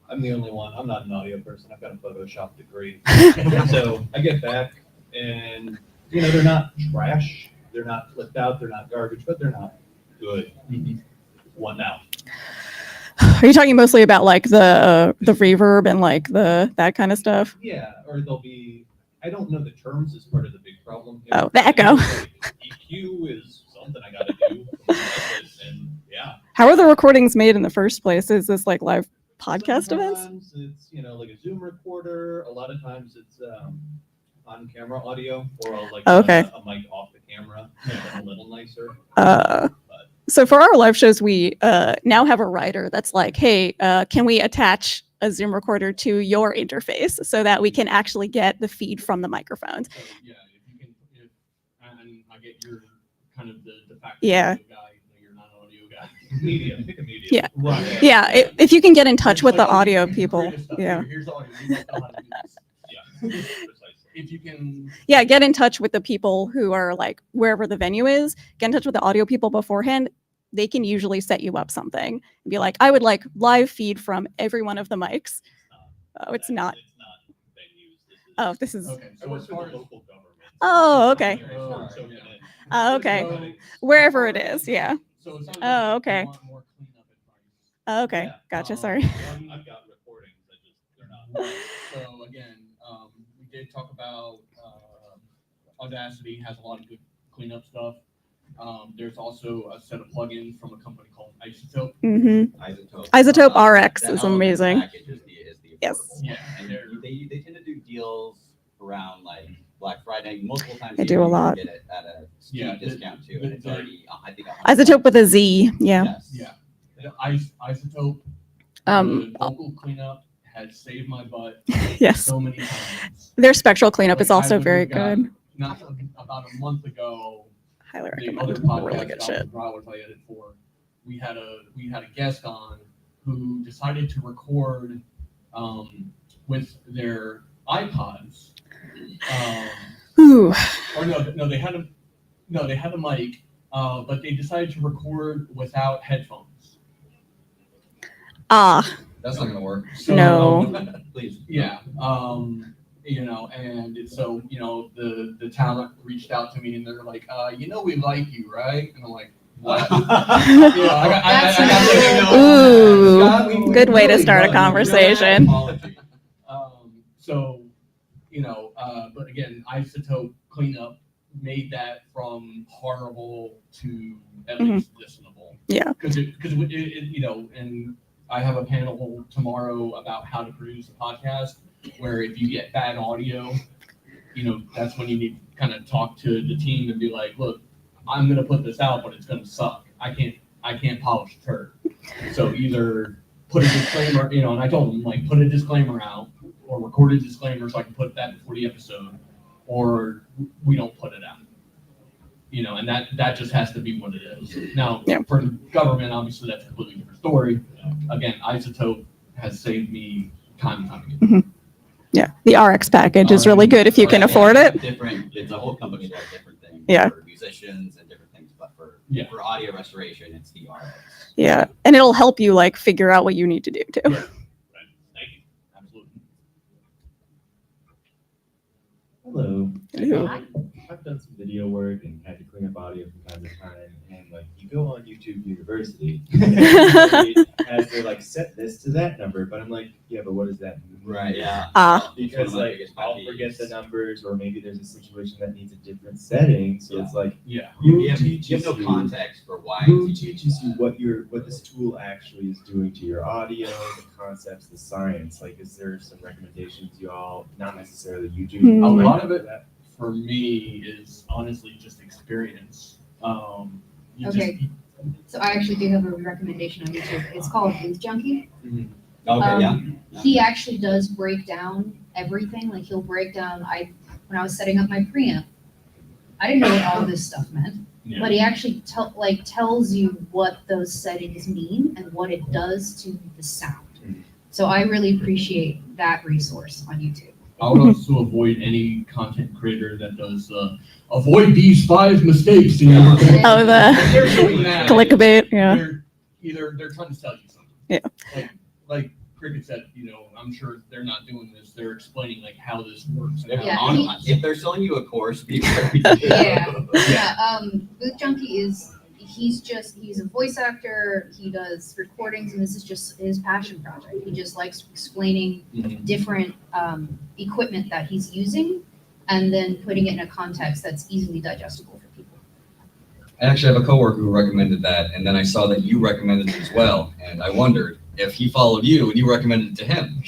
I'm the only one. I'm not an audio person. I've got a Photoshop degree. So I get back and, you know, they're not trash. They're not flipped out. They're not garbage, but they're not good. What now? Are you talking mostly about like the reverb and like that kind of stuff? Yeah, or they'll be, I don't know the terms is part of the big problem. here. Oh, the echo. Like, EQ is something I gotta do. And yeah. How are the recordings made in the first place? Is this like live podcast events? Sometimes it's, you know, like a Zoom recorder. A lot of times it's on camera audio, or I'll like Oh, okay. run a mic off the camera, a little nicer. So for our live shows, we now have a writer that's like, hey, can we attach a Zoom recorder to your interface so that we can actually get the feed from the microphones? So, yeah, if you can, and I get your kind of the facto Yeah. audio guy, you're not an audio guy. Media, pick a media. Yeah. Right. Yeah, if you can get in touch with the Like, audio here's people, the stuff. yeah. Here's audio. You must know how to do this. Yeah, precisely. If you can, Yeah, get in touch with the people who are like wherever the venue is, get in touch with the audio people beforehand. They can usually set you up something and be like, I would like live feed from every one of the mics. Oh, it's not. It's not venues. Oh, this is, okay. I So work as for far the as local government. Oh, okay. Oh, So, yeah. Oh, okay. So- Wherever it is, yeah. So it sounds Oh, like you okay. want more cleanup advice. Oh, okay, Yeah. gotcha, Um, sorry. I've got recordings that just, they're not. So again, we did talk about Audacity has a lot of good cleanup stuff. There's also a set of plugins from a company called Isotope. Isotope RX that is Elements amazing. package is the Yes. affordable Yeah, one. they're- And they tend to do deals around like Black Friday multiple times. They a do year. a You can lot. Get it at a steep Yeah, discount too, and it's the- already I think Isotope with a Z. Yeah. Yes. Yeah, the Isotope, Um, the vocal cleanup has saved my butt yes. so many times. Their spectral cleanup is Like, I also very literally got- good. Not about a month ago, Highly the recommend. other Really podcast good Dr. shit. Broward I edited for, we had a guest on who decided to record with their iPods. Ooh. Or no, they had a mic, but they decided to record without headphones. Ah. That's not gonna work. So, No. Please. Yeah. And so, the talent reached out to me and they're like, we like you, right? And I'm like, what? Ooh. Scott, we Good way to really start a love you. conversation. So, but again, Isotope Cleanup made that from horrible to at least listenable. Yeah. Because and I have a panel tomorrow about how to produce a podcast where if you get bad audio, that's when you need to kind of talk to the team and be like, look, I'm going to put this out, but it's going to suck. I can't polish a turd. So either put a disclaimer, and I told them, like, put a disclaimer out or record a disclaimer so I can put that before the episode, or we don't put it out. And that just has to be what it is. Now, Yeah. for government, obviously that's a completely different story. Again, Isotope has saved me time and time again. Yeah. The RX package is really good if you can Yeah, afford it. It's a whole company does different things. Yeah. For musicians and different things, but for audio restoration, it's the RX. Yeah. And it'll help you like figure out what you need to do too. Right. Thank you. Absolutely. Hello. Hello. I've done some video work and had to clean up audio from time to time. And like, you go on YouTube University, it has to like set this to that number, but I'm like, yeah, but what does that mean? Right. Yeah. Ah. Because like, I'll forget the numbers, or maybe there's a situation that needs a different setting. So it's like, Yeah. You have no context for why. who it's teaches you what this tool actually is doing to your audio, the concepts, the science? Like, is there some recommendations you all, not necessarily YouTube? Hmm. A might lot have of it that? for me is honestly just experience. Okay. So I actually do have a recommendation on YouTube. It's called Booth Junkie. Okay. He actually does break down everything. Like he'll break down. When I was setting up my preamp, I didn't know what all this stuff meant, Yeah. but he actually tells you what those settings mean and what it does to the sound. So I really appreciate that resource on YouTube. I would also avoid any content creator that does avoid these 5 mistakes. In your Oh, the If they're doing that, clickbait. Yeah. They're trying to tell you something. Yeah. Like Cricket said, I'm sure they're not doing this. They're explaining like how this works. And Yeah, how he- If they're selling you a course, be very Yeah. Booth Junkie he's a voice actor. He does recordings, and this is just his passion project. He just likes explaining Mhm. different equipment that he's using, and then putting it in a context that's easily digestible for people. I actually have a coworker who recommended that, and then I saw that you recommended it as well, and I wondered if he followed you and you recommended it to him.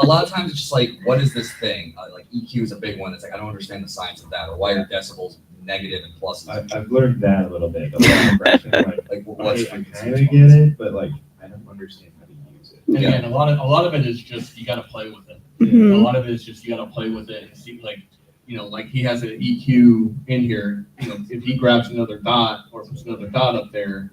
A lot of times it's just like, what is this thing? Like EQ is a big one. It's like, I don't understand the science of that, or why are decibels negative and pluses? I've learned that a little bit. Like, what's I kind of get it, but like, I don't understand how to use it. And again, a lot of it is just you got to play with it. Mhm. A lot of it is just you got to play with it and see like like he has an EQ in here. If he grabs another dot or puts another dot up there,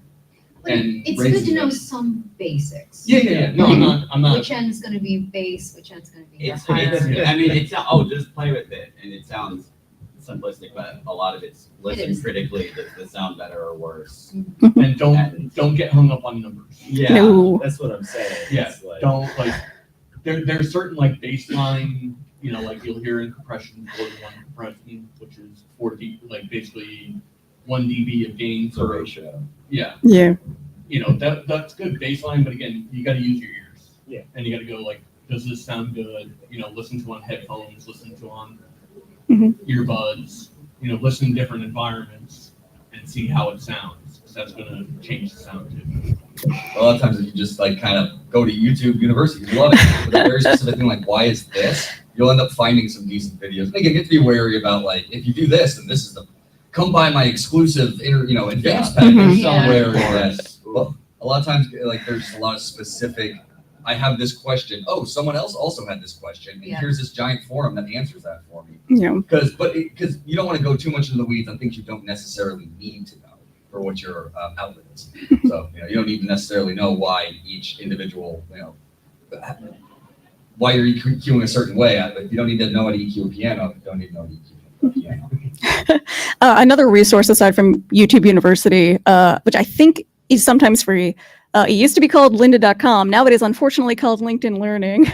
and It's raises good to know it. some basics. Yeah. No, I'm not. Which end's going to be bass? Which end's going to be It's higher? I mean, it's just play with it, and it sounds simplistic, but a lot of it's listen is. critically. Does this sound better or worse? And don't get hung up on numbers. Yeah. No. That's what I'm saying. Yeah, It's like, don't like there's certain like baseline, like you'll hear in compression, 4 to 1 compression, which is 4 dB, like basically 1 dB of gain It's a per ratio. yeah. Yeah. That's good baseline, but again, you got to use your ears. Yeah. And you got to go like, does this sound good? Listen to on headphones, listen to on earbuds, listen to different environments and see how it sounds. So that's going to change the sound too. A lot of times if you just like kind of go to YouTube University, you love it, with a very specific thing like, why is this? You'll end up finding some decent videos. And again, you have to be wary about like, if you do this, then this is come by my exclusive advanced package somewhere. Well, a lot of times like there's a lot of specific, I have this question. Oh, someone else also had this question. And here's this giant forum that answers that for me. Yeah. Because you don't want to go too much into the weeds on things you don't necessarily need to know for what your outlet is. So you don't need to necessarily know why each individual, why you're EQing a certain way. If you don't need to know how to EQ a piano, you don't need to know how to EQ a piano. Another resource aside from YouTube University, which I think is sometimes free. It used to be called lynda.com. Now it is unfortunately called LinkedIn Learning.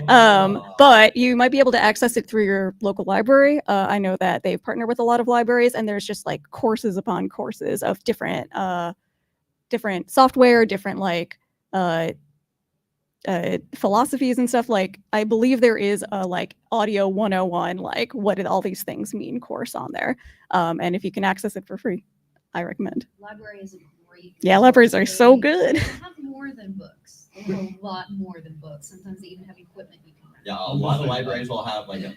But you might be able to access it through your local library. I know that they partner with a lot of libraries, and there's just like courses upon courses of different software, different philosophies and stuff. Like I believe there is a like audio 101, like what did all these things mean course on there. And if you can access it for free, I recommend. Library is a great. Yeah, libraries are so They good. have more than books. They have a lot more than books. Sometimes they even have equipment you can rent. Yeah, a lot of libraries will have like a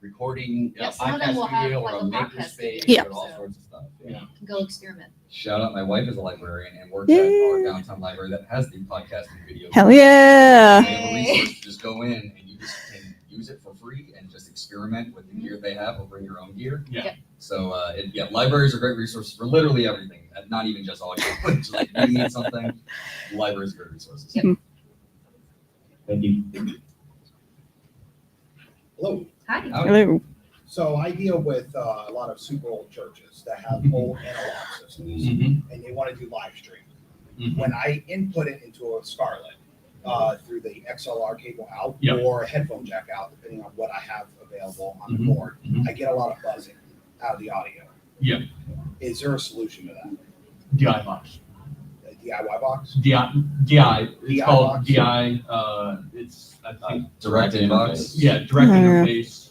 recording, Yeah, some of them will podcast have, studio like, or a a maker podcast space studio. or all sorts of stuff. Yeah. Go experiment. Shout out, my wife is a librarian and works at our downtown library that has the podcasting video. Hell yeah. They have a resource to just go in and you just can use it for free and just experiment with the gear they have or bring your own gear. Yeah. Yep. So libraries are great resources for literally everything, not even just audio. Just like if you need something, libraries are great resources. Yep. Thank you. Hello. Hi. Hello. So I deal with a lot of super old churches that have old analog systems, and they want to do live stream. When I input it into a Scarlett through the XLR cable out Yep. or a headphone jack out, depending on what I have available on the board, I get a lot of buzzing out of the audio. Yeah. Is there a solution to that? DI box. A DIY box? DI. It's DI called box? DI. It's I think Direct inbox. yeah, direct Yeah. interface.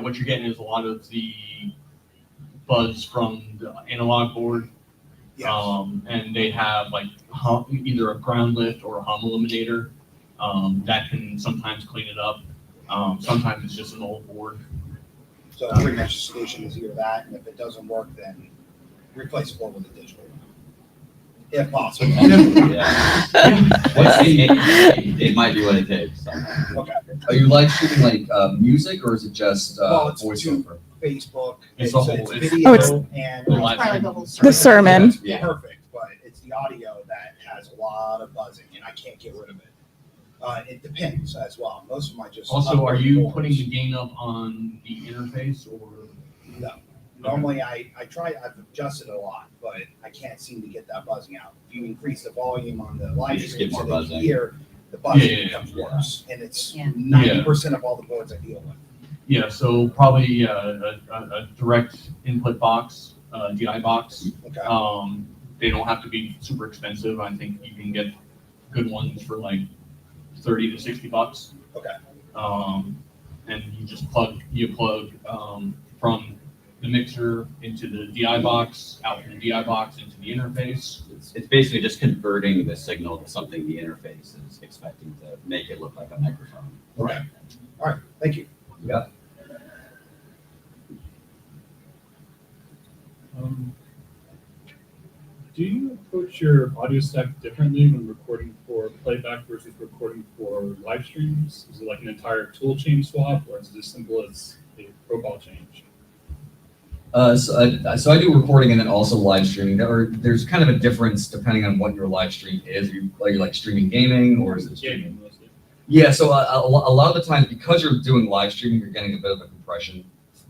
What you're getting is a lot of the buzz from the analog board. Yes. And they have like either a ground lift or a hum eliminator that can sometimes clean it up. Sometimes it's just an old board. So pretty much the solution is either that, and if it doesn't work, then replace it with a digital one. If possible. Yeah. It might be what it takes. So. Okay. Are you live streaming like music or is it just Well, it's voiceover? Facebook, It's it's a whole- video Oh, it's- and They're live Probably streaming. the whole The sermon. Yeah. perfect, but it's the audio that has a lot of buzzing and I can't get rid of it. It depends as well. Most of them I just. Also, are upload you boards. putting the gain up on the interface or? No. Normally I try, I've adjusted a lot, but I can't seem to get that buzzing out. If you increase the volume on the live You just stream get more so they can buzzing. hear, the buzzing Yeah, yeah, becomes yeah. worse. And it's Yeah. 90% of all the boards I deal with. Yeah, so probably a direct input box, DI box. Okay. They don't have to be super expensive. I think you can get good ones for like $30 to $60. Okay. And you just plug from the mixer into the DI box, out from the DI box into the interface. It's basically just converting the signal to something the interface is expecting to make it look like a microphone. Okay. All right. Thank you. Yeah. Do you approach your audio stack differently when recording for playback versus recording for live streams? Is it like an entire tool chain swap, or is it as simple as a profile change? So I do recording and then also live streaming. There's kind of a difference depending on what your live stream is. Are you like streaming gaming or is it streaming? Gaming mostly. Yeah, so a lot of the times, because you're doing live streaming, you're getting a bit of a compression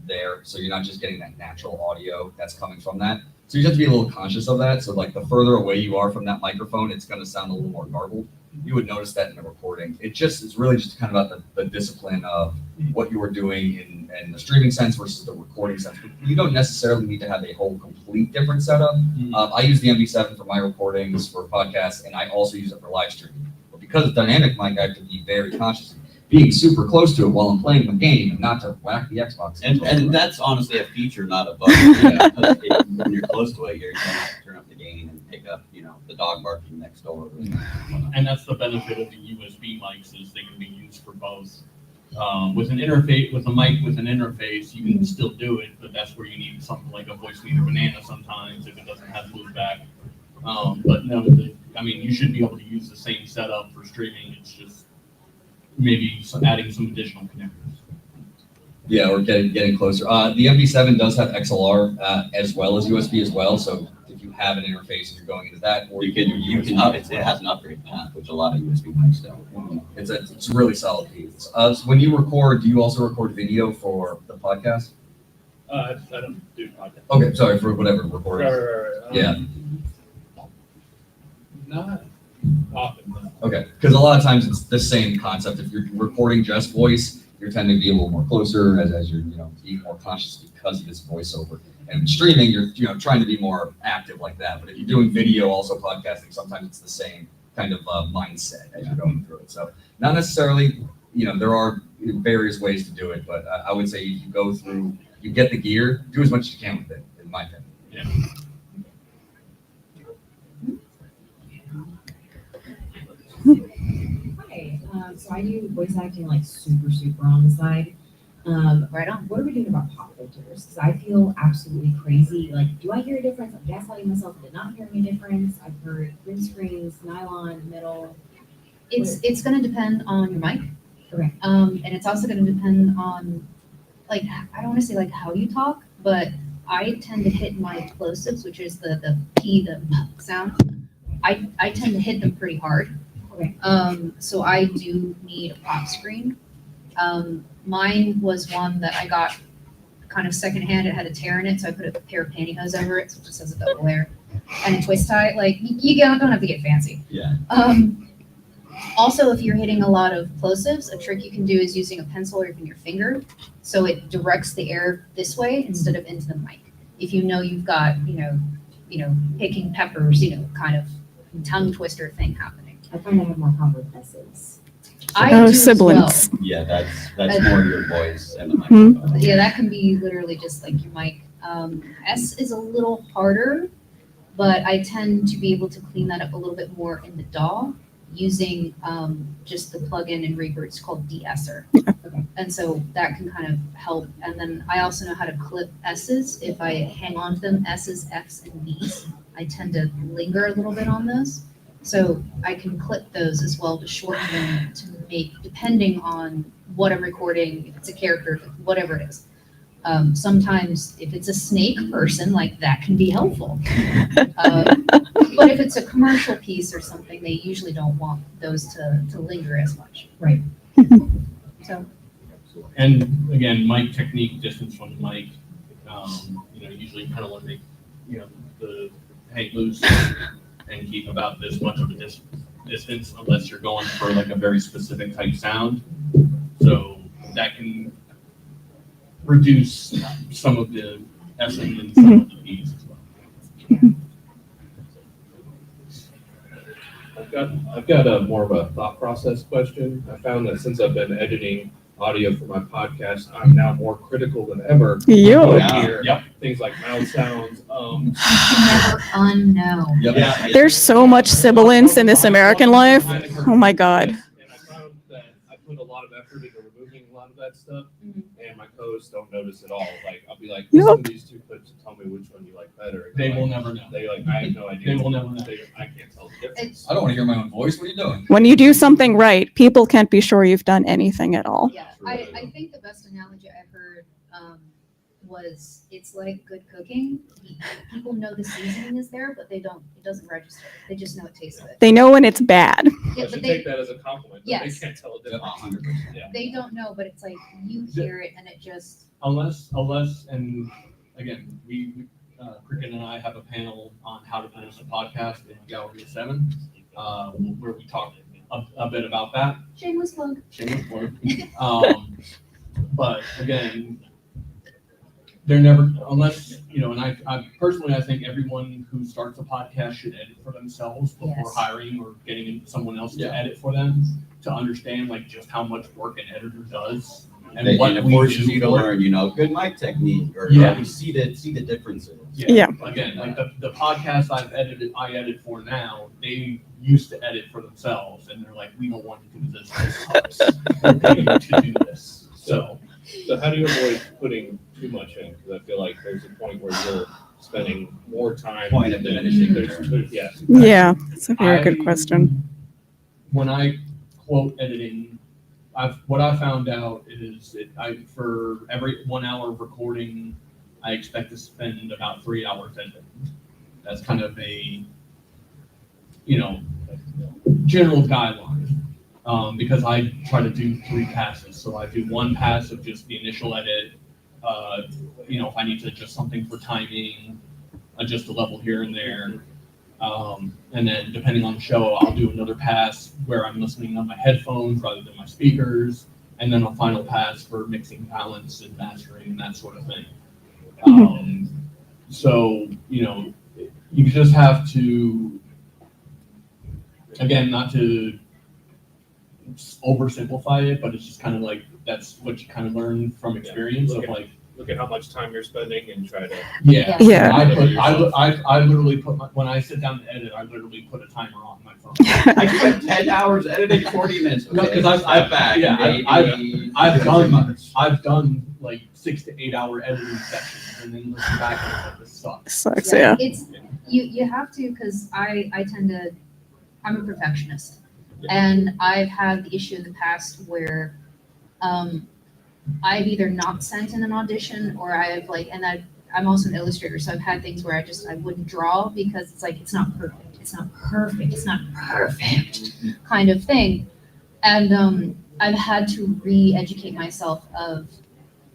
there. So you're not just getting that natural audio that's coming from that. So you have to be a little conscious of that. So like the further away you are from that microphone, it's going to sound a little more garbled. You would notice that in the recording. It's really just kind of about the discipline of what you are doing in the streaming sense versus the recording sense. You don't necessarily need to have a whole complete different setup. I use the MV7 for my recordings for podcasts, and I also use it for live streaming. But because it's dynamic mic, I have to be very conscious. being super close to it while I'm playing the game and not to whack the Xbox. And that's honestly a feature, not a bug. Yeah, 'cause when you're close to it, you're gonna have to turn up the gain and pick up, the dog barking next door. And that's the benefit of the USB mics is they can be used for both. With an interface, with a mic with an interface, you can still do it, but that's where you need something like a Voicemeeter Banana sometimes if it doesn't have loopback. But no, you should be able to use the same setup for streaming. It's just maybe adding some additional connectors. Yeah, we're getting closer. The MV7 does have XLR as well as USB as well. So if you have an interface and you're going into that, or You can it has an upgrade path, which a lot of USB mics don't. it's a really solid piece. So when you record, do you also record video for the podcast? I don't do podcast. Okay, sorry for whatever recording. Right. Yeah. Not often. No. Okay, because a lot of times it's the same concept. If you're recording just voice, you're tending to be a little more closer as you're being more conscious because of this voiceover. And streaming, you're trying to be more active like that. But if you're doing video, also podcasting, sometimes it's the same kind of mindset as you're going through it. So not necessarily, there are various ways to do it, but I would say you go through, you get the gear, do as much as you can with it, in my opinion. Yeah. Hi, so I do voice acting like super on the side. Right on. What are we doing about pop filters? Because I feel absolutely crazy. Like, do I hear a difference? I'm gaslighting myself into not hearing a difference. I've heard green screens, nylon, metal. It's going to depend on your mic. Okay. And it's also going to depend on, I don't want to say how you talk, but I tend to hit my plosives, which is the P, the sound. I tend to hit them pretty hard. Okay. So I do need a pop screen. Mine was one that I got kind of secondhand. It had a tear in it, so I put a pair of pantyhose over it, so it just has a double layer. And a twist tie. You don't have to get fancy. Yeah. Also, if you're hitting a lot of plosives, a trick you can do is using a pencil or even your finger, so it directs the air this way instead of into the mic. If you've got, picking peppers, kind of tongue twister thing happening. I find I have more problem with S's. I do as siblings. well. Yeah, that's more your voice and the Hmm. microphone. Yeah, that can be literally just like your mic. S is a little harder, but I tend to be able to clean that up a little bit more in the DAW using just the plugin in Reaper. It's called de-esser. And so that can kind of help. And then I also know how to clip S's. If I hang on to them, S's, F's, and V's, I tend to linger a little bit on those. So I can clip those as well to shorten them to make, depending on what I'm recording, if it's a character, whatever it is. Sometimes if it's a snake person, that can be helpful. But if it's a commercial piece or something, they usually don't want those to linger as much. Right. So. And again, mic technique, distance from the mic. Usually kind of want to make, the hang loose and keep about this much of a distance unless you're going for a very specific type sound. So that can reduce some of the S'ing and some of the B's as well. I've got a more of a thought process question. I found that since I've been editing audio for my podcast, I'm now more critical than ever. Yo. I hear things like mouth sounds. You never unknow. Yeah. There's so much sibilance in this American life. Oh my God. And I found that I put a lot of effort into removing a lot of that stuff, and my co-hosts don't notice at all. I'll be like, listen to these two clips and tell me which one you like better. They will never know. They I have no idea. They will never know. I can't tell the difference. I don't want to hear my own voice. What are you doing? When you do something right, people can't be sure you've done anything at all. Yeah, I think the best analogy I've heard was it's like good cooking. People know the seasoning is there, but it doesn't register. They just know it tastes good. They know when it's bad. Yeah, I but should they, take that as a compliment. But Yes. They can't tell the Yep, difference. 100%. Yeah. they don't know, but it's like you hear it and it just. Unless, and again, we Cricket and I have a panel on how to produce a podcast in Gallery 7, where we talk a bit about that. Shameless plug. Shameless plug. But again, they're never, unless, and I personally, I think everyone who starts a podcast should edit for themselves before Yes. hiring or getting someone else to Yeah. edit for them. to understand like just how much work an editor does and And what it we forces do you to for it. learn, good mic technique or Yeah. you see the differences. Yeah. Again, like the podcast I edit for now, they used to edit for themselves, and they're like, we don't want to do this. This sucks. We're paying you to do this. So So how do you avoid putting too much in? Because I feel like there's a point where you're spending more time. Point of than- diminishing there's- returns. Yeah. Yeah, it's a very good I- question. When I quote editing, what I found out is for every 1 hour of recording, I expect to spend about 3 hours editing. That's kind of a, general guideline. Because I try to do 3 passes. So I do 1 pass of just the initial edit. If I need to adjust something for timing, adjust a level here and there. And then depending on the show, I'll do another pass where I'm listening on my headphones rather than my speakers. And then a final pass for mixing balance and mastering and that sort of thing. So, you just have to, again, not to oversimplify it, but it's just kind of like, that's what you kind of learn from experience of like, Look at how much time you're spending and try to. yeah. Yeah. I literally put when I sit down to edit, I literally put a timer on my phone. I spent 10 hours editing 40 minutes. No, 'cause I've- Step back. yeah, maybe I've too done much. I've done like 6 to 8 hour editing sessions and then listen back and it's like, this sucks. Sucks, yeah. It's, you have to, because I'm a perfectionist. And I've had the issue in the past where, I've either not sent in an audition or I'm also an illustrator, so I've had things where I wouldn't draw because it's like, it's not perfect, kind of thing. And, I've had to re-educate myself of,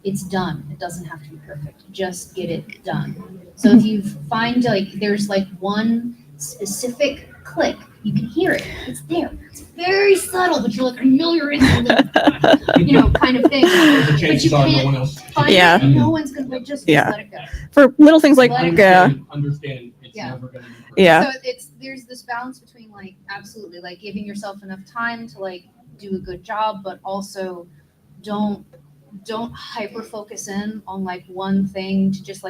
it's done, it doesn't have to be perfect, just get it done. So if you find there's one specific click, you can hear it, it's there, it's very subtle, but you're like, I know you're in the, kind of thing. The But chances you are no can't one else. find Yeah. it, and no one's gonna just Yeah. let it go. For little things like, Let it Understand it's Yeah. never gonna be perfect. yeah, So there's this balance between absolutely giving yourself enough time to do a good job, but also don't hyper focus in on one thing to just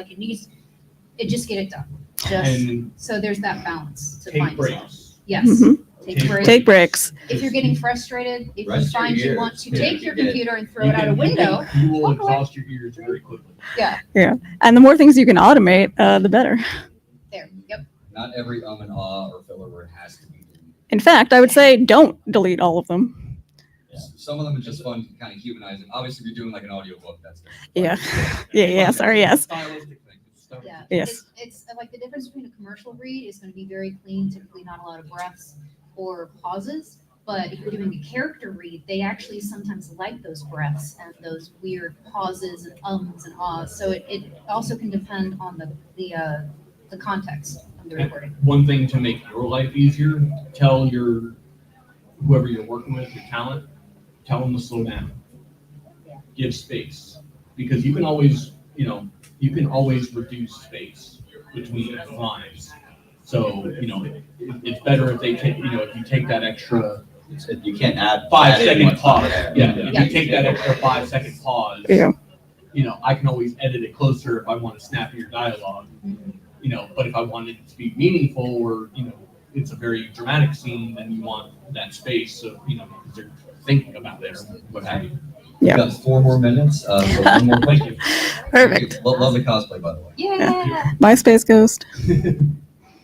just get it done. And So there's that balance to take find yourself. breaks. Yes, Mhm. take breaks. take breaks. If you're getting frustrated, if you Rest your find you ears. want to Yeah, take you your get- computer and throw it out a window, You will walk away. exhaust your ears very quickly. yeah, And the more things you can automate, the better. there, yep. Not every and ah or filler word has to be deleted. In fact, I would say don't delete all of them. Some of them are just fun to kind of humanize it. Obviously, if you're doing like an audiobook, that's different. Yeah. Yeah, sorry, yes. Stylistic thing. It's stuff- Yeah. Yes. It's the difference between a commercial read is going to be very clean, typically not a lot of breaths or pauses. But if you're doing a character read, they actually sometimes like those breaths and those weird pauses and ums and ahs. So it also can depend on the context of the recording. One thing to make your life easier, tell whoever you're working with, your talent, tell them to slow down. Give space, because you can always reduce space between lines. So, it's better if they take, if you take that extra You can't add 5-second what's not pause. there. Yeah, if you take that extra 5-second pause, Yeah. I can always edit it closer if I want to snappier dialogue. But if I want it to be meaningful or, it's a very dramatic scene, then you want that space. So, because they're thinking about it or what have you. We've Yeah. got 4 more minutes. So one more question. Perfect. Love the cosplay, by the way. Yeah. MySpace Ghost.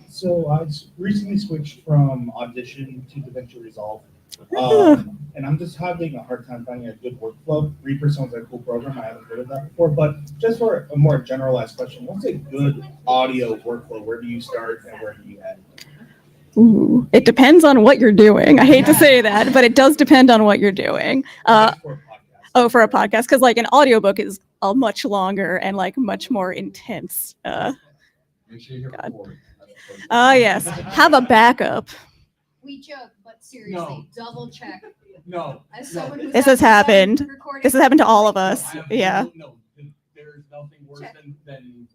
So I recently switched from Audition to DaVinci Resolve. And I'm just having a hard time finding a good workflow. Reaper sounds like a cool program. I haven't heard of that before. But just for a more generalized question, what's a good audio workflow? Where do you start and where do you end? Ooh, it depends on what you're doing. I hate to say that, but it does depend on what you're doing. Just for a podcast. For a podcast, because an audiobook is much longer and much more intense. Make sure you're God. recording. Yes, have a backup. We joke, but seriously, double check. No. As someone who's This has actually done happened. recording- This has happened to all of us. I have Yeah. No, there's nothing worse Check. than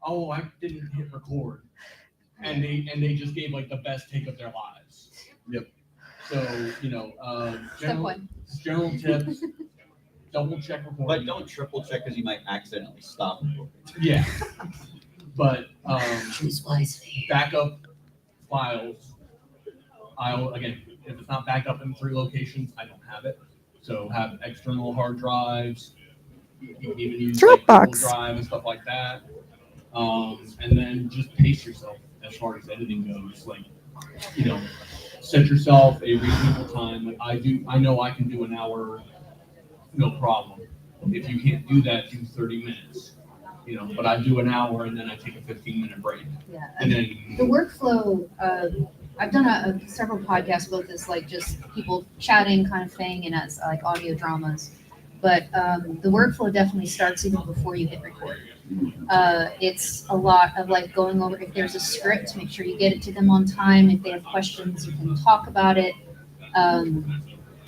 oh, I didn't hit record. And they just gave the best take of their lives. Yep. So, Step general, one. general tips, double check But recording. don't triple check because you might accidentally stop recording. Yeah. But, Choose wisely. backup files, again, if it's not backed up in 3 locations, I don't have it. So have external hard drives. You can even use like Google Dropbox. Drive and stuff like that. And then just pace yourself as far as editing goes. Like, set yourself a reasonable time. Like I know I can do an hour, no problem. If you can't do that, do 30 minutes. But I do an hour and then I take a 15-minute break. Yeah. And then The workflow, I've done several podcasts about this, like just people chatting kind of thing and as like audio dramas. But the workflow definitely starts even before you hit record. It's a lot of like going over if there's a script, make sure you get it to them on time. If they have questions, you can talk about it.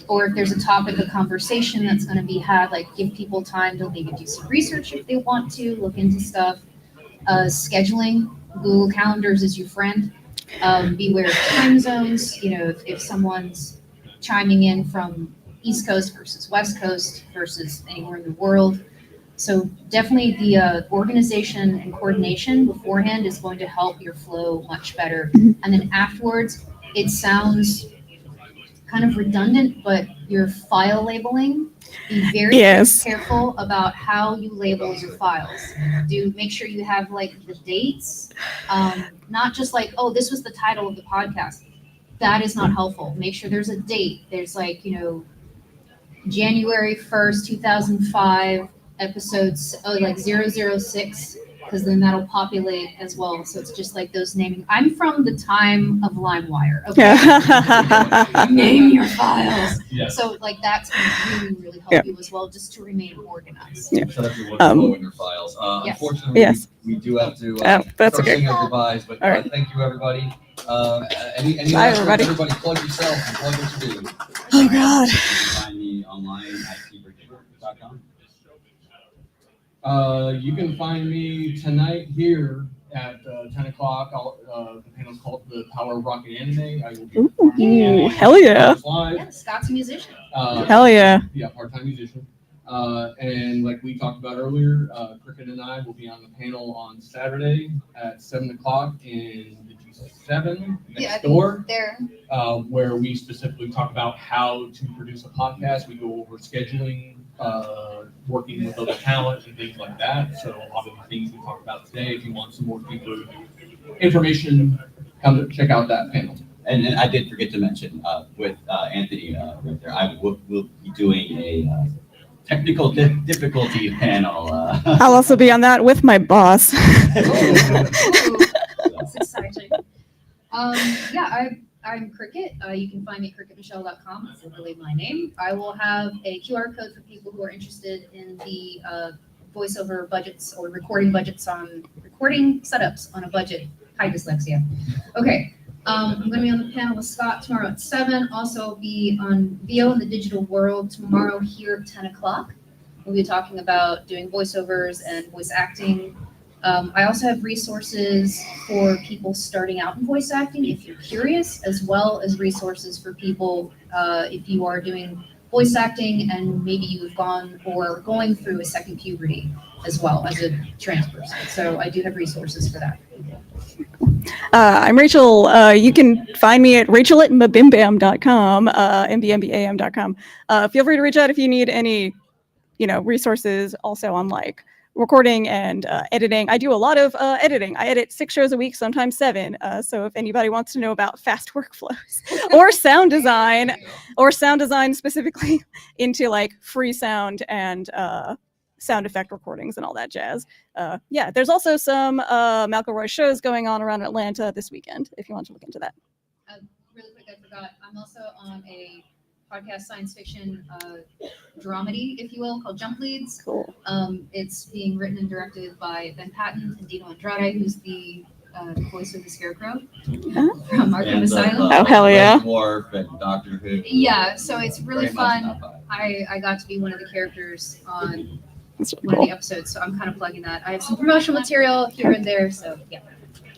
Or if there's a topic of conversation that's going to be had, like give people time to maybe do some research if they want to, look into stuff. Scheduling, Google Calendars is your friend. Beware of time zones. If someone's chiming in from East Coast versus West Coast versus anywhere in the world. So definitely the organization and coordination beforehand is going to help your flow much better. And then afterwards, it sounds kind of redundant, but your file labeling, be very Yes. careful about how you label your files. Make sure you have like the dates, not just like, oh, this was the title of the podcast. That is not helpful. Make sure there's a date. There's like, January 1st, 2005 episodes, like 006, because then that'll populate as well. So it's just like those naming. I'm from the time of LimeWire. Okay. Name your files. Yeah. So like that's going to really, really help you as well, just to remain organized. Yeah. Set up your workflow in your files. Yes. Unfortunately, Yes. we do have to That's start okay. saying our goodbyes, but All right. thank you, everybody. Any Bye, last words? everybody. Everybody plug yourself and plug what you do. Oh God. You can find me online at tbridger.com. You can find me tonight here at 10 o'clock. The panel's called The Power of Rock and Anime. I will be performing Ooh, anime hell yeah. live. Yeah, Scott's a musician. Hell yeah. Yeah, part-time musician. And like we talked about earlier, Cricket and I will be on the panel on Saturday at 7 o'clock in the G7 next door, There. where we specifically talk about how to produce a podcast. We go over scheduling, working with other talent and things like that. So a lot of the things we talked about today, if you want some more deeper information, come to check out that panel. And I did forget to mention with Anthony right there, I will be doing a technical difficulty panel. I'll also be on that with my boss. That's exciting. I'm Cricket. You can find me at cricketmichelle.com. That's literally my name. I will have a QR code for people who are interested in the voiceover budgets or recording setups on a budget. Hi, dyslexia. Okay. I'm going to be on the panel with Scott tomorrow at 7. Also, I'll be on VO in the Digital World tomorrow here at 10 o'clock. We'll be talking about doing voiceovers and voice acting. I also have resources for people starting out in voice acting if you're curious, as well as resources for people if you are doing voice acting and maybe you've gone or going through a second puberty as well as a trans person. So I do have resources for that. I'm Rachel. You can find me at rachel@mbimbam.com, mbmbam.com. Feel free to reach out if you need any, resources also on like recording and editing. I do a lot of editing. I edit 6 shows a week, sometimes 7. So if anybody wants to know about fast workflows or sound design specifically into like free sound and sound effect recordings and all that jazz. There's also some McElroy shows going on around Atlanta this weekend, if you want to look into that. Really quick, I forgot. I'm also on a podcast science fiction dramedy, if you will, called Jump Leads. Cool. It's being written and directed by Ben Patton and Dino Andrade, who's the voice of the Scarecrow from Arkham Asylum. Oh, hell yeah. Red Dwarf and Doctor Who. Yeah, so it's really Very much fun. not I got to be one of the characters on That's one of cool. the episodes, so I'm kind of plugging that. I have some promotional material here and there, so yeah.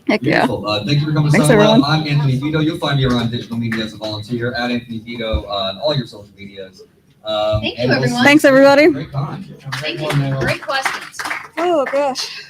Heck yeah. Beautiful. Thank you for coming to Thanks, Sunwell. everyone. I'm Anthony Vito. You'll find me around digital media as a volunteer at Anthony Vito on all your social medias. Thank you, and we'll everyone. see Thanks, everybody. Great con. Thank you. Great questions. Oh, gosh.